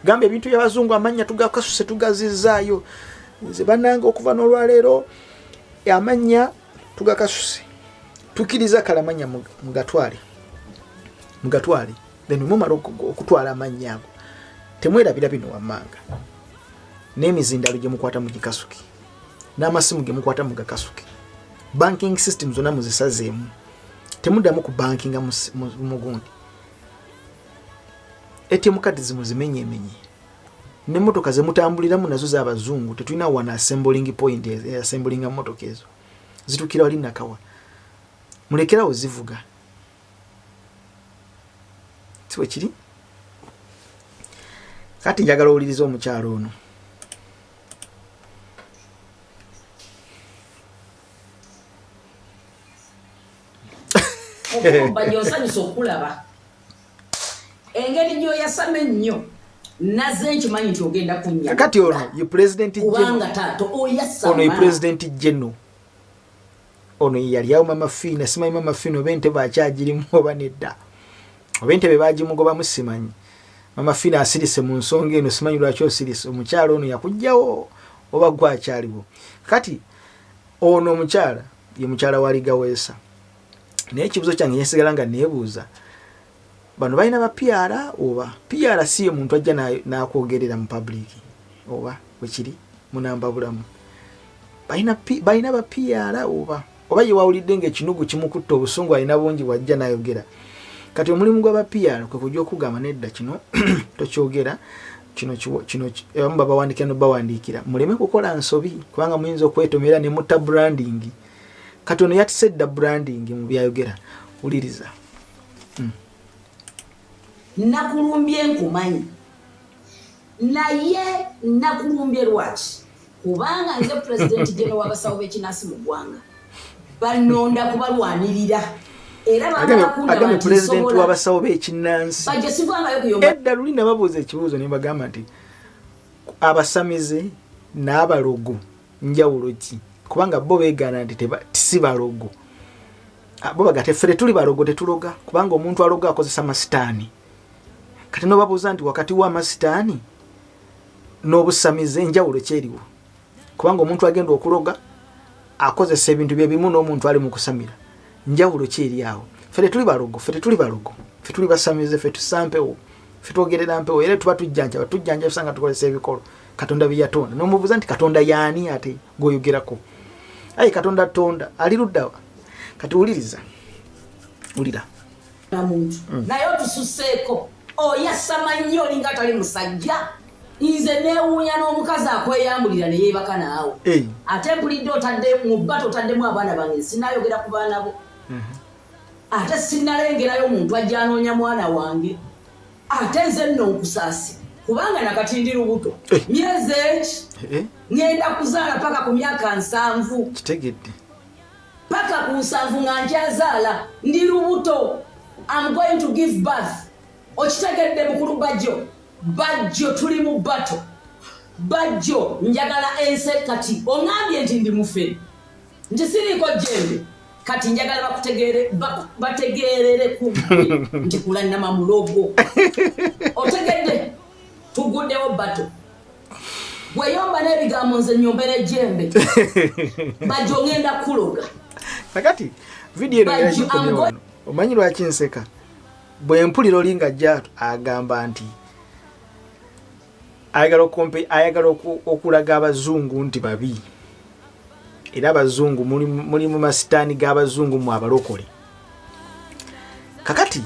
gamba ebintu by'abazungu amanya tugakasuse tugazizaayo nze bannange okuva n'olwaleero amanya tugakasuse tukkiriza kale amanya mugatwale then mumala okutwala amanya ago temwerabira bino wammanga n'emizindaalo gye mukwata mu gikasuki n'amasimu ge mukwata mu gakasuki banking system zonna muzisazeemu temuddamu ku bankinga mugundi ATM kadi zimuzimenyemenye n'emmotoka ze mutambuliramu nazo z'abazungu tetulina wana assembling point assemblinga mmotoka ezo zitukira wali nakawa mulekerawo zivuga siwe kiri kati njagala owuliriza omukyalo ono Bajjo nsanyusa okulaba engeri gy'oyasama ennyo naze nkimanyi nti ogenda kunnya kati ono ye president kubanga taato oyasama ono ye president general ono yali awo mama Fina simanyi mama Fina oba ente bakyagirimu oba nedda oba ente bagimugobamu simanyi mama Fina asirise mu nsonga eno simanyi lwaki osirise omukyalo ono yakujjawo oba gwakyaliwo kati ono omukyala ye mukyala waligaweesa naye ekibuzo kyange nyesigala nga neebuuza bano balina bapiara oba piara si omuntu ajja n'akwogerera mu public oba wekiri munamba bulamu balina bapiara oba ye wawulidde ng'ekinugu kimukutta obusungu alina bungi wajja n'ayogera kati omulimu gw'abapiara kwe kujja okugamba nedda kino tokyogera kino abamu babawandikira nobawandiikira muleme kukola nsobi kubanga muyinza okwetomera ne mutta branding kati ono yatise dda branding mu byayogera uliriza nakulumbye nkumanyi naye nakulumbye lwaki kubanga nze pulezidenti general w'abasawo b'ekinasi mu ggwanga banonda kubalwanirira era agambye pulezidenti w'abasawo b'ekinnansi bajjo sivangayo kuyomba edda luli nababuuza ekibuuzo ne bagamba nti abasamize n'abalogo njawulo ki kubanga bo beegaana nti si balogo bo bagate fere tuli balogo tetuloga kubanga omuntu aloga akozesa masitaani kati nobabuuza nti wakati w'amasitaani n'obusamize enjawulo kyeriwo kubanga omuntu agenda okuloga akozesa ebintu bye bimu n'omuntu ali mu kusamira njawulo kyeri awo fere tuli balogo fere tuli basamize fere tusampewo fere twogerera mpewo era tuba tujjanja usanga tukozesa ebikolo katonda bye yatonda n'omubuuza nti katonda yaani ate gwoyogerako ayi katonda tonda ali luddawa kati wuliriza wulira muntu naye otususeeko oyasama nnyo olinga atali musajja nze neewuunya n'omukazi akweyambulira ne yeebaka naawe ate mpulidde otadde mu bbato otaddemu abaana bange sinayogera ku baana bo ate sinalengerayo omuntu ajja anoonya mwana wange ate nze nno nkusaasi kubanga nakati ndi lubuto myezi eki ngenda kuzaala paka ku myaka 7 kitegedde paka ku 7 nga nkyazaala ndi lubuto I'm going to give birth. Okitegedde mukulu Bajjo. Bajjo tuli mu bato. Bajjo njagala ense kati. Ongambye nti ndi mufe. Nti siriko jembe. Kati njagala bategerere kumwe. Nti Kulanama mulogo. Otegedde tuguddewo bato. Weyomba n'ebigambo nze nyombere jembe. Bajjo ngenda kuloga. Nakati video eno yagikomyewo. Omanyi lwaki nseka? Bwe mpulira olinga jja agamba nti ayagala okulaga abazungu nti babi. Era abazungu muli mu masitaani g'abazungu mu abalokole. Kakati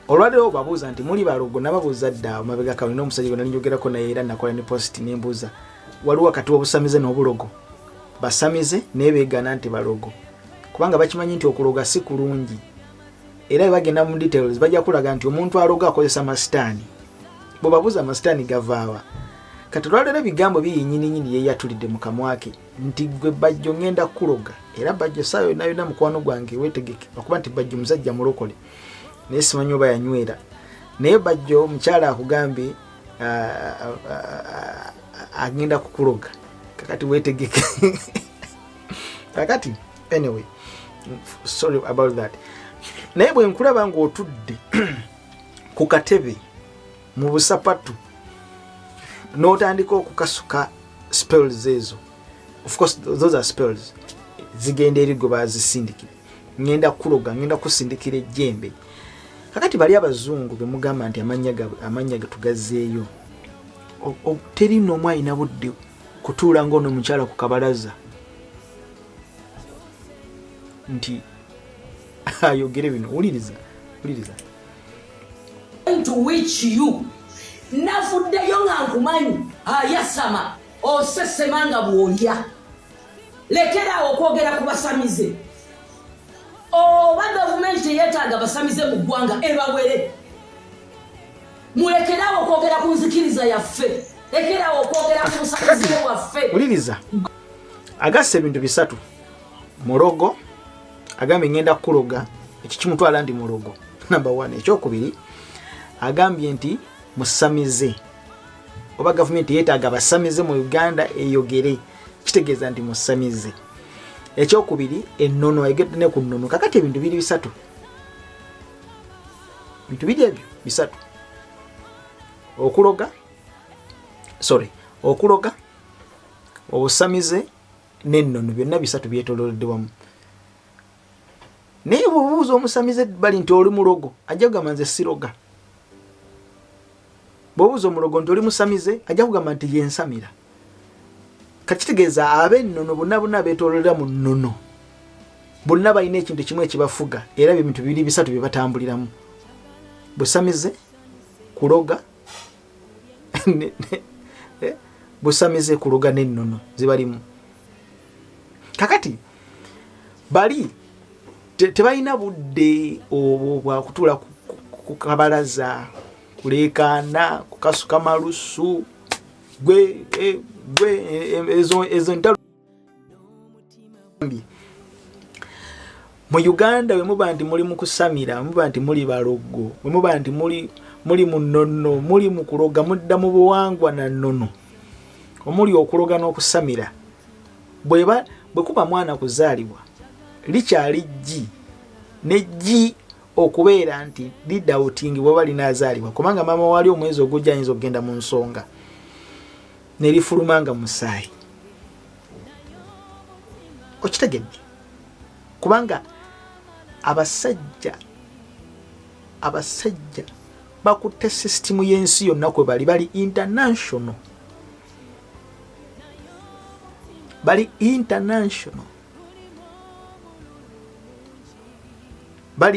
olwaddewo babuuza nti muli balogo nababuuza dda amabega kawe n'omusajja gwe nali njogerako naye era nakola ne post nembuuza waliwo wakati w'obusamize n'obulogo. Basamize nebeegana nti balogo kubanga bakimanyi nti okuloga si kulungi. Era bagenda mu details bajja kulaga nti omuntu aloga akozesa masitaani. Bwe babuuza amasitaani gavaawa. Kati olwalero ebigambo biyinyininyini yeyatulidde mu kamwa ke nti gwe Bajjo ngenda kuloga. Era Bajjo saa yonna mukwano gwange weetegeke okuba nti Bajjo musajja mulokole. Naye simanyi oba yanywera. Naye Bajjo mukyala akugambye agenda kukuloga. Kakati weetegeke. Kakati anyway, sorry about that. Naye bwe nkulaba ng'otudde ku katebe mu busapatu n'otandika okukasuka spells ezo. Of course those are spells. Zigenda eri gwe bazisindikira. Ngenda kuloga, ngenda kusindikira ejjembe. Kakati bali abazungu be mugamba nti amanya tugazeeyo. Teri n'omu alina budde kutuula ng'ono mukyala ku kabalaza nti ayogere bino. Uliriza. To which you nafuddeyo nga nkumanyi ayasama osesemanga bwolya. Lekerawo okwogera ku basamize. Oba gavumenti yeetaaga basamize mu ggwanga ebawere. Mulekerawo okwogera ku nzikiriza yaffe. Lekerawo okwogera ku busamize waffe. Uliriza. Agasse ebintu bisatu. Mulogo. Agambye ngenda kuloga. Ekyo kimutwala ndi mulogo. Number 1. Ekyokubiri agambye nti musamize. Oba gavumenti yeetaaga basamize mu Uganda eyogere. Kitegeeza nti musamize. Ekyokubiri ennono ayigedde ne ku nnono. Kakati ebintu biri bisatu. Bintu biri ebyo bisatu. Okuloga. Obusamize n'ennono byonna bisatu byetoololedde wamu. Naye bw'obuuza omusamize bali nti oli mulogo ajja kugamba nze siroga. Bw'obuuza omulogo nti oli musamize ajja kugamba nti yensamira. Kakitegeeza ab'ennono bonna beetoololera mu nnono. Bonna balina ekintu kimu ekibafuga era ebintu bibiri bisatu bye batambuliramu. Busamize, kuloga, busamize, kuloga n'ennono zibalimu. Kakati bali tebalina budde obwakutuula ku kabalaza kuleekaana kukasuka malusu gwe ezo ntalo. Mu Uganda we muba nti muli mu kusamira, muba nti muli balogo, we muba nti muli mu nnono, muli mu kuloga, mudda mu buwangwa na nnono. Omuli okuloga n'okusamira. Bwe kuba mwana kuzaalibwa likyali jji nejji okubeera nti lidda outingi bw'oba linaazaalibwa kubanga maama wali omwezi ogujja ayinza okugenda mu nsonga ne lifulumanga musaayi. Okitegedde kubanga abasajja bakutte sisitimu y'ensi yonna kwe bali international. Bali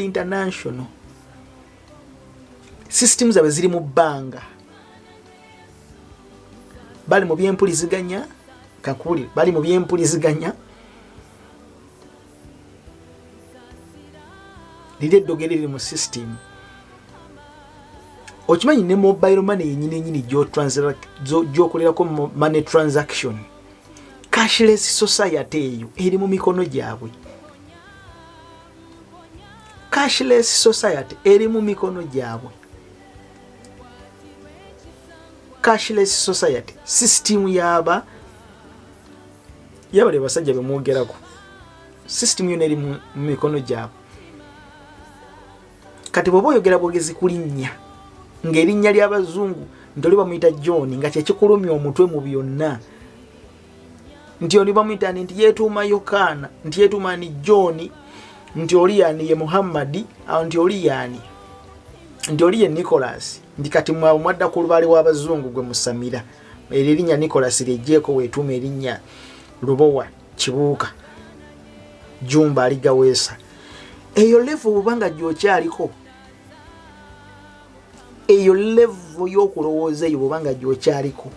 international. Systems zaabwe ziri mu bbanga. Bali mu byempuliziganya. Kakuli bali mu byempuliziganya. Lide dogere liri mu system. Okimanyi ne mobile money yenyini gy'okolerako money transaction. Cashless society eyo eri mu mikono gyabwe. cashless society eri mu mikono gyabwe. Cashless society system yaba le basajja bemwogerako system yona eri mu mikono gyabwe. Kati bwoba oyogera bwogezi kulinnya ng'erinnya ly'abazungu nti oli bamuyita John nga kyekikulumya omutwe mu byonna, nti oli bamuyita nti yeetuuma Yokaana, nti yeetuuma ni John, nti oli yani ye Muhammadi, nti oli yani, nti oli ye Nicholas, nti kati mwadda ku lubaale w'abazungu gwe musamira. Eryo erinnya Nicholas lyejjeeko weetuuma erinnya Lubowa, Kibuuka, Jumba aligaweesa. Eyo level bubanga gyokyaliko, eyo level y'okulowooza eyo bubanga gyokyaliko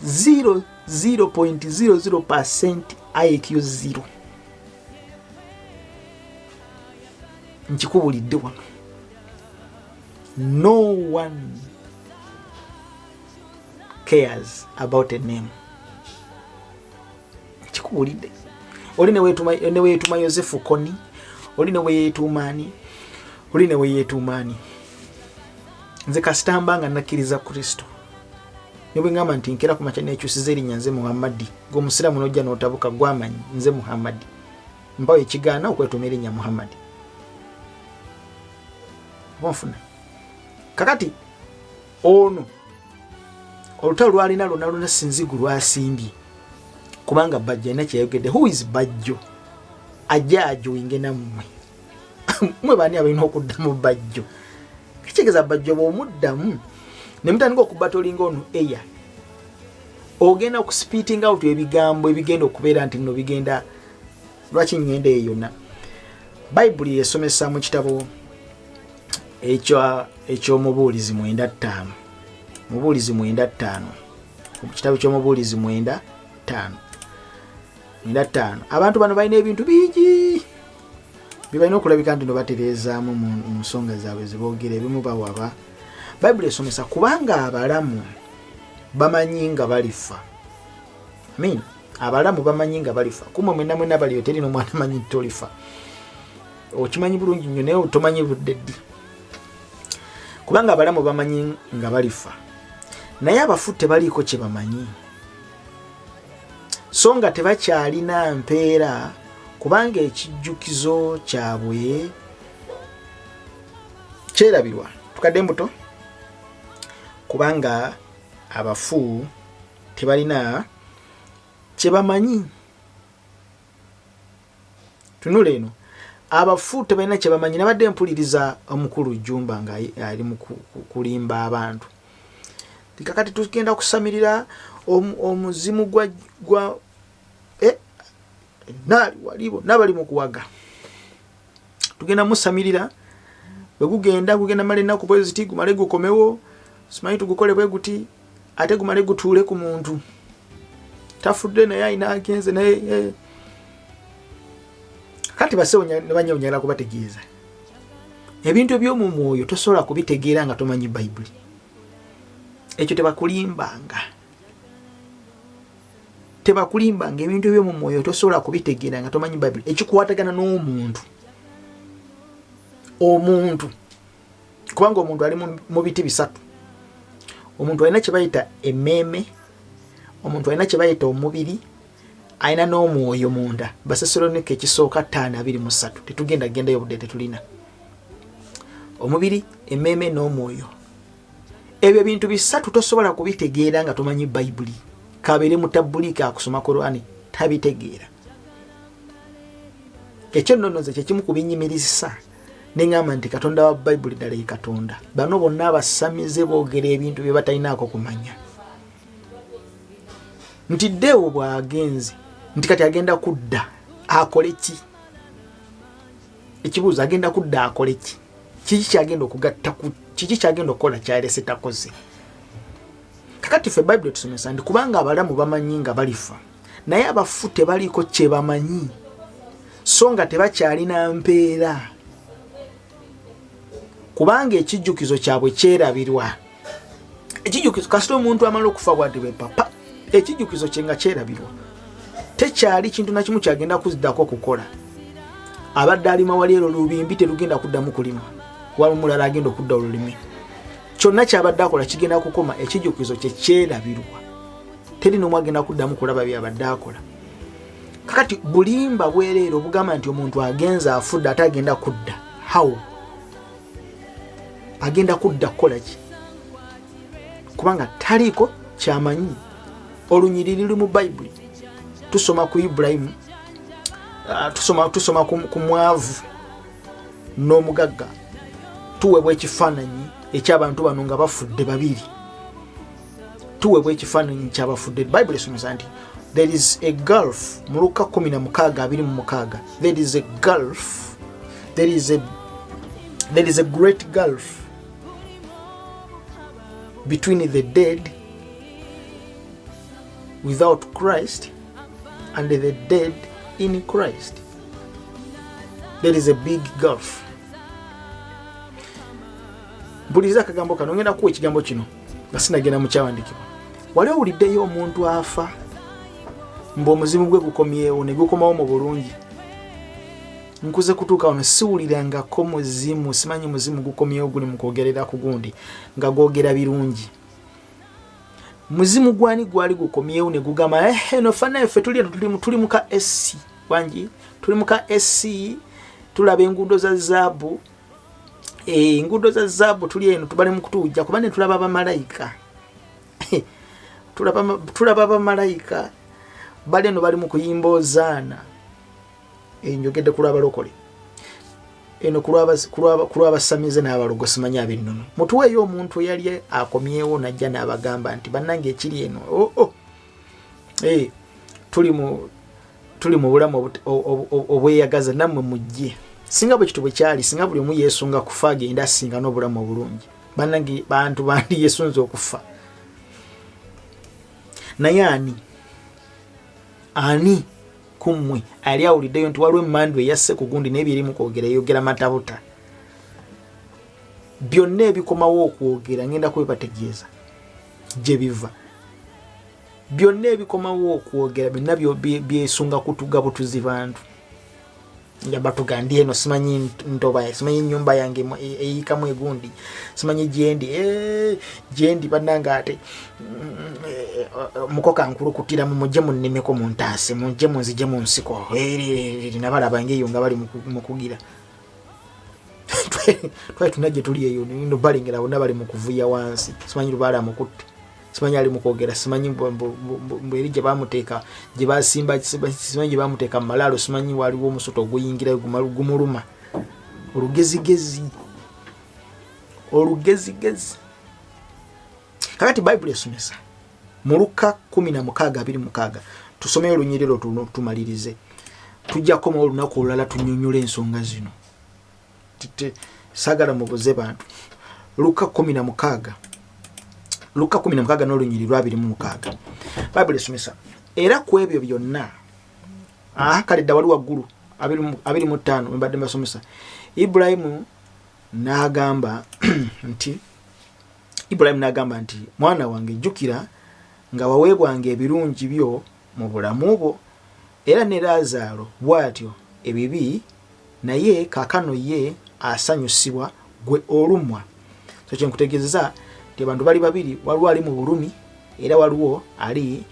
0.00% IQ 0. Nkikubulidde wano. No one cares about a name. Nkikubulidde. Oli ne weetuma Yosefu Koni, oli ne weetumaani, oli ne weetumaani. Nze kasitamba nga nakkiriza Kristo. Ne bwe ngamba nti nkera ku makya n'ekyusiza erinnya nze Muhammadi, ng'omusiraamu n'ojja n'otabuka gw'amanyi nze Muhammadi. Mpawo ekigaana okwetuma erinnya Muhammadi. Bonfuna. Kakati ono olutalo lwalina lwonna sinzigu lwasimbye. Kubanga Bajjo alina kyeyogedde. Who is Bajjo? Ajja ajoyinge nammwe. Mwe baani abalina okuddamu Bajjo? Kitegeeza Bajjo bw'omuddamu ne mutandika okubatolinga ono eya, ogenda okuspiting out ebigambo ebigenda okubeera nti nno bigenda lwaki ngenda eyo yonna. Bayibuli yesomesa mu kitabo eky'omubuulizi 9:5. Mubuulizi 9:5. Mu kitabo ky'omubuulizi 9:5. Abantu bano balina ebintu bingi bibalina okulabika nti no batereezaamu mu nsonga zaabwe zeboogera ebimu bawaba. Bayibuli esomesa kubanga abalamu bamanyi nga balifa. Amen. Abalamu bamanyi nga balifa. Kumwe mwenna baliyo teri n'omwana amanyi nti tolifa. Okimanyi bulungi nnyo naye tomanyi budde ddi. Kubanga abalamu bamanyi nga balifa. Naye abafu tebaliiko kye bamanyi. So nga tebakyalina mpeera kubanga ekijjukizo kyabwe kyerabirwa. Tukadde mbuto kubanga abafu tebalina kye bamanyi. Tunule eno. Abafu tebalina kye bamanyi. Nabadde mpuliriza omukulu Jumba nga ali mu kulimba abantu. Kakati tugenda kusamirira omuzimu gwa nali walibo nabali mu kuwaga. Tugenda musamirira bwe gugenda male naku bweziti gumale gukomewo. Simanyi tugukole bwe guti ate gumale gutuule ku muntu. Tafudde naye ayina agenze naye kati basewo ne banyonyala kubategeeza. Ebintu eby'omu mwoyo tosobola kubitegeera nga tomanyi Bayibuli. Ekyo tebakulimbanga. Ebintu eby'omu mwoyo tosobola kubitegeera nga tomanyi Bayibuli. Ekikwatagana n'omuntu. Kubanga omuntu ali mu biti bisatu. Omuntu alina kye bayita emmeeme, omuntu alina kye bayita omubiri, alina n'omwoyo munda. Basessalonike ekisooka 5:23. Tetugenda gendayo budde tetulina. Omubiri, emmeeme n'omwoyo. Ebyo bintu bisatu tosobola kubitegeera nga tomanyi Bayibuli. Kabeere mutabulika akusoma Qur'ani tabitegeera. Ekyo nno nze kyekimu ku binyimirizisa. Nengamba nti Katonda wa Bayibuli ddala ye Katonda. Bano bonna abasamize boogera ebintu bye batalinaako kumanya. Nti Deewo bw'agenze nti kati agenda kudda akole ki? Ekibuuzo agenda kudda akole ki? Kiki kyagenda okugatta ku kiki kyagenda okukola kyalese takoze? Kakati ffe Bayibuli tusomesa nti kubanga abalamu bamanyi nga balifa naye abafu tebaliiko kye bamanyi so nga tebakyalina mpeera. Kubanga ekijjukizo kyabwe kyerabirwa. Ekijjukizo kasita omuntu amala okufa bwadde bwe papa, ekijjukizo kye nga kyerabirwa. Tekyali kintu na kimu kyagenda kuziddako okukola. abadde alima wali ero lubimbi terugenda kuddamu kulima wali mulala agenda okudda olulimi kyonna kyabadde akola kigenda kukoma ekijjukizo kye kyerabirwa teri n'omu agenda kuddamu kulaba byabadde akola kakati bulimba bwereero bugamba nti omuntu agenza afudde ate agenda kudda how agenda kudda kukola ki kubanga taliiko kyamanyi olunyiriri luli mu bayibuli tusoma ku Ibulayimu tusoma ku mwavu n'omugagga tuweebwa ekifaananyi eky'abantu bano nga bafudde babiri tuweebwa ekifaananyi ky'abafudde bayibuli esomesa nti there is a gulf mu Luka 16:26 there is a gulf there is a great gulf between the dead without Christ and the dead in Christ. There is a big gulf. Buliza akagambo kano ngenda kuwa ekigambo kino nga sinagenda mu kyawandikibwa. Wali owuliddeyo omuntu afa mbu omuzimu gwe gukomyewo ne gukomawo mu bulungi. Nkuze kutuuka wano siwulirangako muzimu, simanyi muzimu gukomyewo guli mu kwogerera ku gundi nga gwogera birungi. Muzimu gwani gwali gukomyewo ne gugamba eno fana ffe tuli mu ka SC wangi tuli mu ka SC tulaba enguudo za zaabu enguudo za zaabu tuli eno tubale mu kutuujja kuba ne tulaba abamalayika tulaba abamalayika bali eno bali mu kuyimba ozaana njogedde kulaba lokole eno kulwa abasamize n'abalogo simanyi ab'ennono mutuweeyo omuntu yali akomyewo najja n'abagamba nti bannange ekiri eno tuli mu bulamu obweyagaza nammwe mujje singa bwe kitu bwe kyali singa buli omu yeesunga kufa agenda asinga n'obulamu obulungi bannange bantu bandi yeesunze okufa naye ani kumwe ali awuliddeyo nti waliwo emmandu eyasse ku gundi n'ebyo erimu kwogera eyogera matabuta byonna ebikomawo okwogera ngenda kwebategeeza gye biva byonna ebikomawo okwogera byonna byesunga kutuga butuzi bantu nga batugandi eno simanyi ntoba simanyi ennyumba yange eyikamu egundi simanyi gyendi bannanga ate mukoka nkulukutira mujje munnemeko mu ntaase mujje munzije mu nsiko nabalaba ngeeyo nga bali mu kugira twali tunajje tuli eyo no balengera bonna bali mu kuvuya wansi simanyi lubala mukutte simanyi ali mu kwogera simanyi mbweri gye bamuteeka gye basimba simanyi gye bamuteeka mu malaalo simanyi waliwo omusoto oguyingira gumuluma olugezigezi kakati bayibuli esomesa mu Luka 16:26 tusomeyo olunyiriro tumalirize tujjako mu olunaku olulala tunnyonnyola ensonga zino sagala mubuze bantu Luka 16 n'olunyiriro 26 bayibuli esomesa era ku ebyo byonna kale dda wali waggulu 25 mbadde mbasomesa Ibulayimu n'agamba nti mwana wange jjukira nga waweebwanga ebirungi byo mu bulamu bwo era ne Laazaalo bw'atyo ebibi naye kaakano ye asanyusibwa gwe olumwa so kye nkutegeezeza nti abantu bali babiri waliwo ali mu bulumi era waliwo ali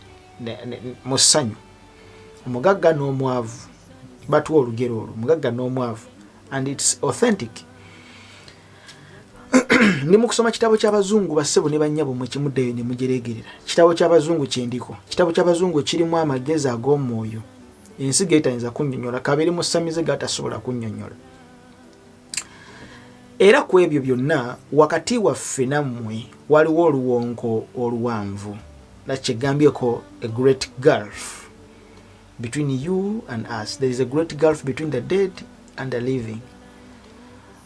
mu ssanyu omugagga n'omwavu batuwa olugero olwo omugagga n'omwavu and it's authentic ndi mu kusoma kitabo ky'abazungu bassebo ne bannyabo mwe kimuddeyo ne mujeregerera kitabo ky'abazungu kyendiko kitabo ky'abazungu kirimu amagezi ag'omwoyo ensi geetayinza kunnyonnyola kabiri mu ssamize gatasobola kunnyonnyola era ku ebyo byonna wakati waffe nammwe waliwo oluwonko oluwanvu nakyegambyeko a great gulf between you and us. There is a great gulf between the dead and the living.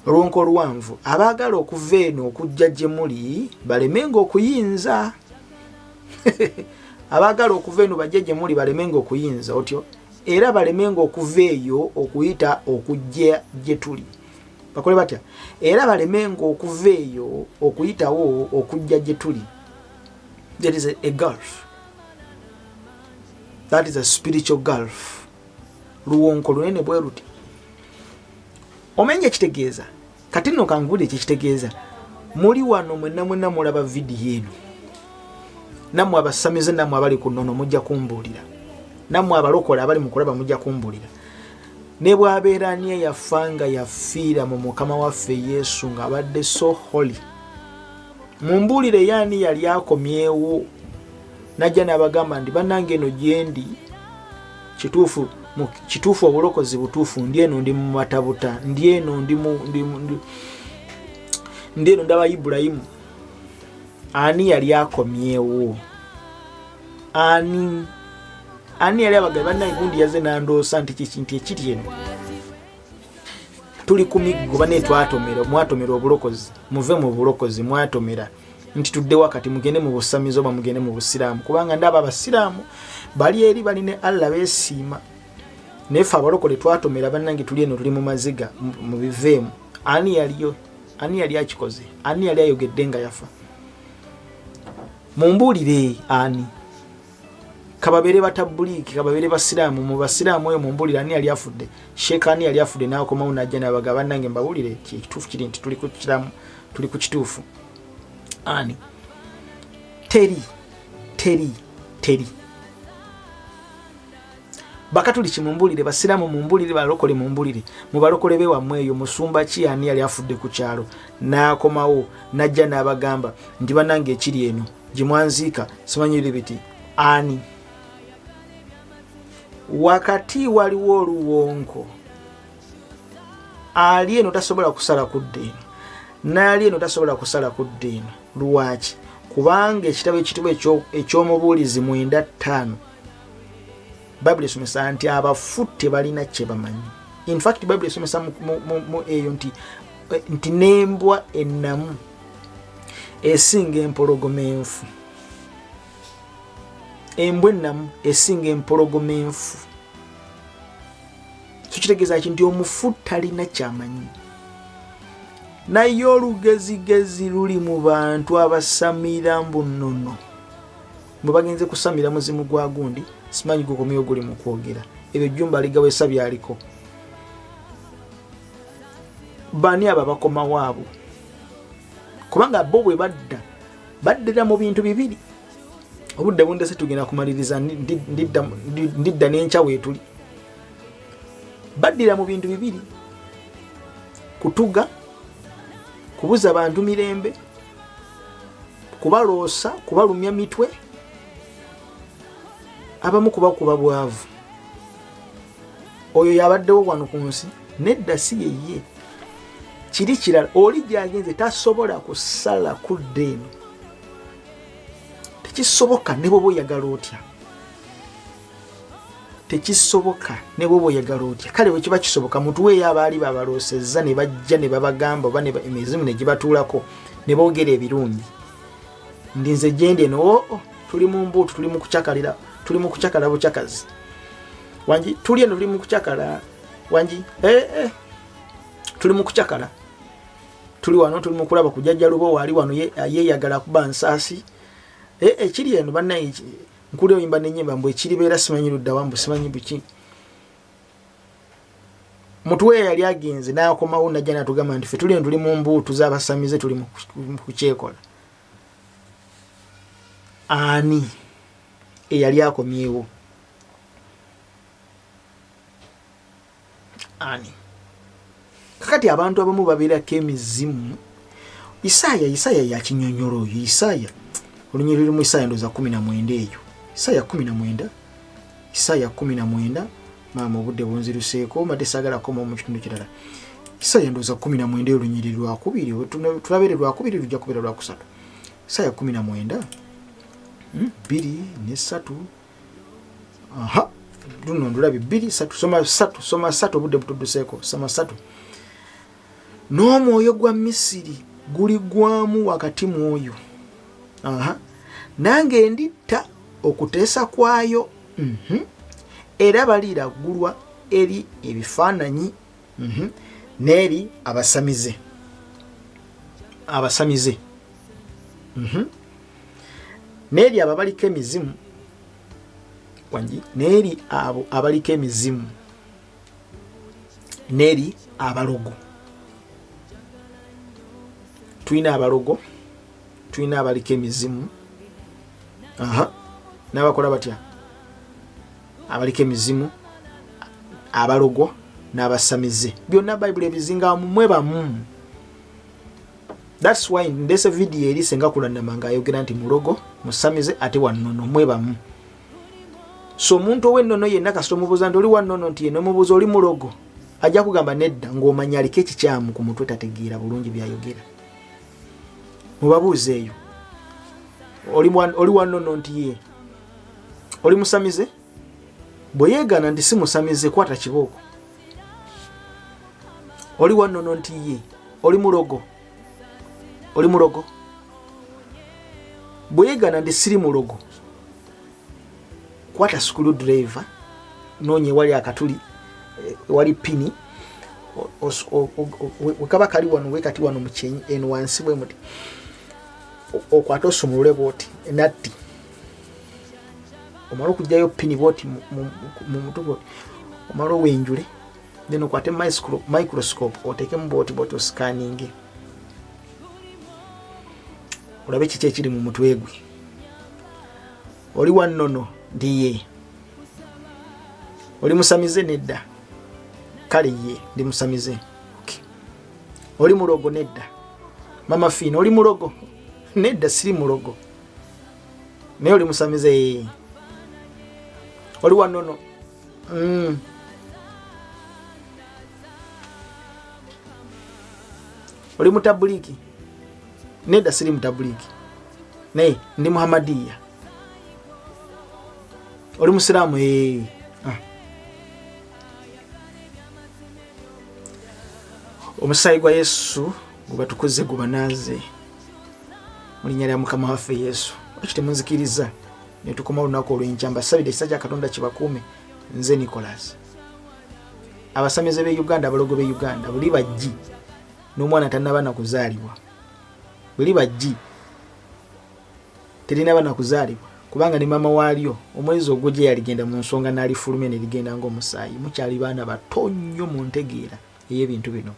Oluwonko oluwanvu abaagala okuva eno okujja gye muli balemenga okuyinza abaagala okuva eno bajje gye muli balemenga okuyinza otyo era balemenga okuva eyo okuyita okujja gye tuli bakole batya era balemenga okuva eyo okuyitawo okujja gye tuli. There is a gulf. That is a spiritual gulf. Luwonko lunene bwe luti omenye kitegeeza kati nno kangule kitegeeza muli wano mwenna mulaba video eno namwe abasamize namwe abali ku nnono mujja kumbuulira namwe abalokola abali mu kulaba mujja kumbuulira ne bw'abeera ani eyafanga yafiira mu mukama waffe Yesu ng'abadde so holy mumbuulire yaani yali akomyewo najja n'abagamba ndi bannange eno gyendi kituufu obulokozi butuufu ndi eno ndi mu matabuta ndi eno ndaba Ibulayimu ani yali akomyewo ani yali abagamba bannange gundi yaze nandoosa nti kintu ekiri eno tuli ku miggo bane mwatomera obulokozi muve mu bulokozi mwatomera nti tudde wakati mugende mu busamizo ba mugende mu busiraamu kubanga ndaba abasiraamu bali eri bali ne Allah beesiima nefa abalokole twatomera bannange tuli eno tuli mu maziga mu biveemu ani yali akikoze ani yali ayogedde nga yafa mumbuulire ani kababere batabuliki kababere basiraamu mu basiraamu oyo mumbulire ani yali afudde shekani yali afudde n'akoma unajja n'abaga bannange mbabulire kituufu kiri nti tuli ku kituufu ani teri bakatuli kimumbulire basiraamu mumbulire balokole mumbulire mu balokole be wamwe eyo musumba ki ani yali afudde ku kyalo n'akomawo najja n'abagamba ndi bannange ekiri eno gimwanziika simanyire biti ani wakati waliwo oluwonko ali eno tasobola kusala kudde eno naali eno tasobola kusala kudde eno lwaki kubanga ekitabo ekyomubuulizi 9:5 Bible esomesa nti abafu tebalina kye bamanyi. In fact Bible esomesa mu eyo nti nembwa ennamu esinga empologoma enfu. Embwa ennamu esinga empologoma enfu. Kitegeeza nti omufu talina kyamanyi. Naye olugezigezi luli mu bantu abasamira mbunono. Bwe bagenze kusamira muzimu gwa gundi simanyi gukomyo guli mu kwogera. Ebyo jjumba ligawesa byaliko. Bani aba bakoma waabo. Kubanga bo bwe baddira mu bintu bibiri. Obudde bundese tugenda kumaliriza ndidda n'enkya weetuli. Baddira mu bintu bibiri. Kutuga, kubuza bantu mirembe, kubaloosa, kubalumya mitwe, abamu kubakuba bwavu. Oyo yabaddewo wano ku nsi nedda si yeye. Kiri kirala oli gyagenze tasobola kusala kudde eno. Tekisoboka ne bwe oyagala otya. Tekisoboka ne bwe oyagala otya. Kale bwe kiba kisoboka muntu we abaali babaloosezza ne bajja ne babagamba oba ne emizimu ne gibatuulako ne boogera ebirungi. Ndinze gende no tuli mu mbuutu tuli mu kucakalira tuli mu kucakala bucakazi. Wanji tuli eno tuli mu kucakala wanji tuli mu kucakala. Tuli wano tuli mu kulaba kujajja lubo wali wano yeyagala kuba nsaasi. Kiri eno bannaye nkule oyimba n'ennyimba mbu ekiri beera simanyi ludda wambu simanyi biki. Mutu we yali agenze n'akomawo najja n'atugamba nti ffe tuli eno tuli mu mbuutu z'abasamize tuli mu kukyekola. Ani eyali akomyewo? Ani? Kakati abantu abamu babeerako emizimu. Isaaya yakinyonyola oyo. Isaaya olunyiriri mu Isaaya ndoza 19 eyo. Isaaya 19 maama obudde bunziruseeko madde saagala koma mu kitundu kirala. Isaaya ndoza 19 olunyiriri lwa 2 tulabeere lwa 2 lujja kubeera lwa 3. Isaaya 19 2 ne 3 duno ndulabi 2 3 soma 3 obudde butudduseeko soma 3. N'omwoyo gwa Misiri guli gwamu wakati mwoyo. Nange nditta okuteesa kwayo. Era baliira gulwa eri ebifaananyi n'eri abasamize. N'eri abo abaliko emizimu wanji n'eri abo abaliko emizimu n'eri abalogo tulina abalogo, tulina abaliko emizimu, n'abakola batya, abaliko emizimu, abalogo n'abasamize, byonna bayibuli ebizingamu mwe bamu. That's why ndese video eri Ssenga Kulanama ng'ayogera nti mulogo, musamize ate wannono mwe bamu. So omuntu ow'ennono yenna kasita omubuuza nti oli wannono nti ye n'omubuuza oli mulogo, ajja kugamba nedda ng'omanya aliko ekikyamu ku mutwe tategeera bulungi byayogera. Mubabuuze eyo, oli wannono nti ye oli musamize, bwe yeegaana nti si musamize kwata kibooko. Oli wannono nti ye oli mulogo, oli mulogo, bwe yeegaana nti siri mulogo kwata screwdriver, noonye wali akatuli wali pini, wekaba kali wano wekati wano muchenyi eno wansi bwe muti okwata osumulule bwoti natti omala okugyayo pini bwoti mu mutu bwoti omala owenjule, then okwate microscope otekemu bwoti oscanning olabe kiki ekiri mu mutwe gwe. Oli wannono ndiye, oli musamize nedda, kale ye ndi musamize. Okay. Oli mulogo nedda, mama Fina oli mulogo nedda, siri mulogo, naye oli musamize. Oli wannono oli mutabuliki nedda, siri mutabuliki, naye ndi Muhammadiya. Oli musiramu omusaayi gwa Yesu gubatukuze gubanaaze mu linnya lya Mukama waffe Yesu. Ekyo temunzikiriza ne tukoma olunaku olw'enkya. Mbasabire ekisa kya Katonda kibakuume. Nze Nicholas. Abasamize b'e Uganda, abalogo b'e Uganda, buli bajji n'omwana tannaba na kuzaalibwa, buli bajji terina bana kuzaalibwa, kubanga ne mama waalyo omwezi ogujje yaligenda mu nsonga n'alifulumya ne ligenda ng'omusaayi. Mukyali baana bato nnyo mu ntegeera ey'ebintu bino.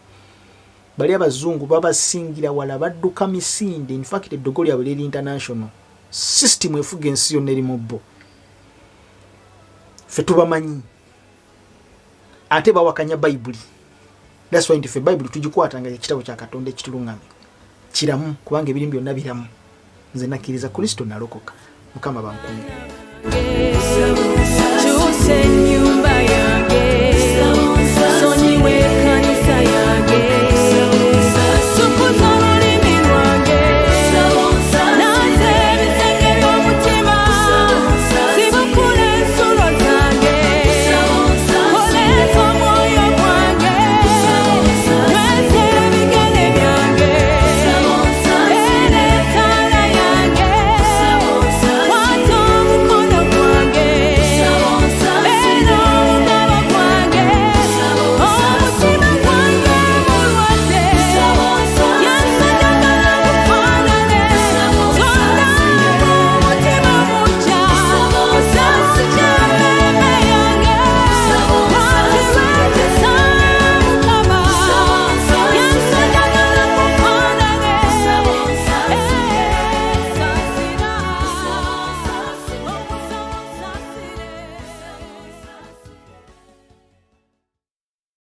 Bali abazungu babasingira wala badduka misinde. In fact eddogo lyabwe liri international system efuga ensi yonna eri mu bo. Ffe tubamanyi ate bawakanya bayibuli. That's why ntife bayibuli tugikwatanga ekitabo kya Katonda ekitulungamye kiramu, kubanga ebirimu byonna biramu. Nze nakkiriza Kristo nalokoka. Mukama bankume.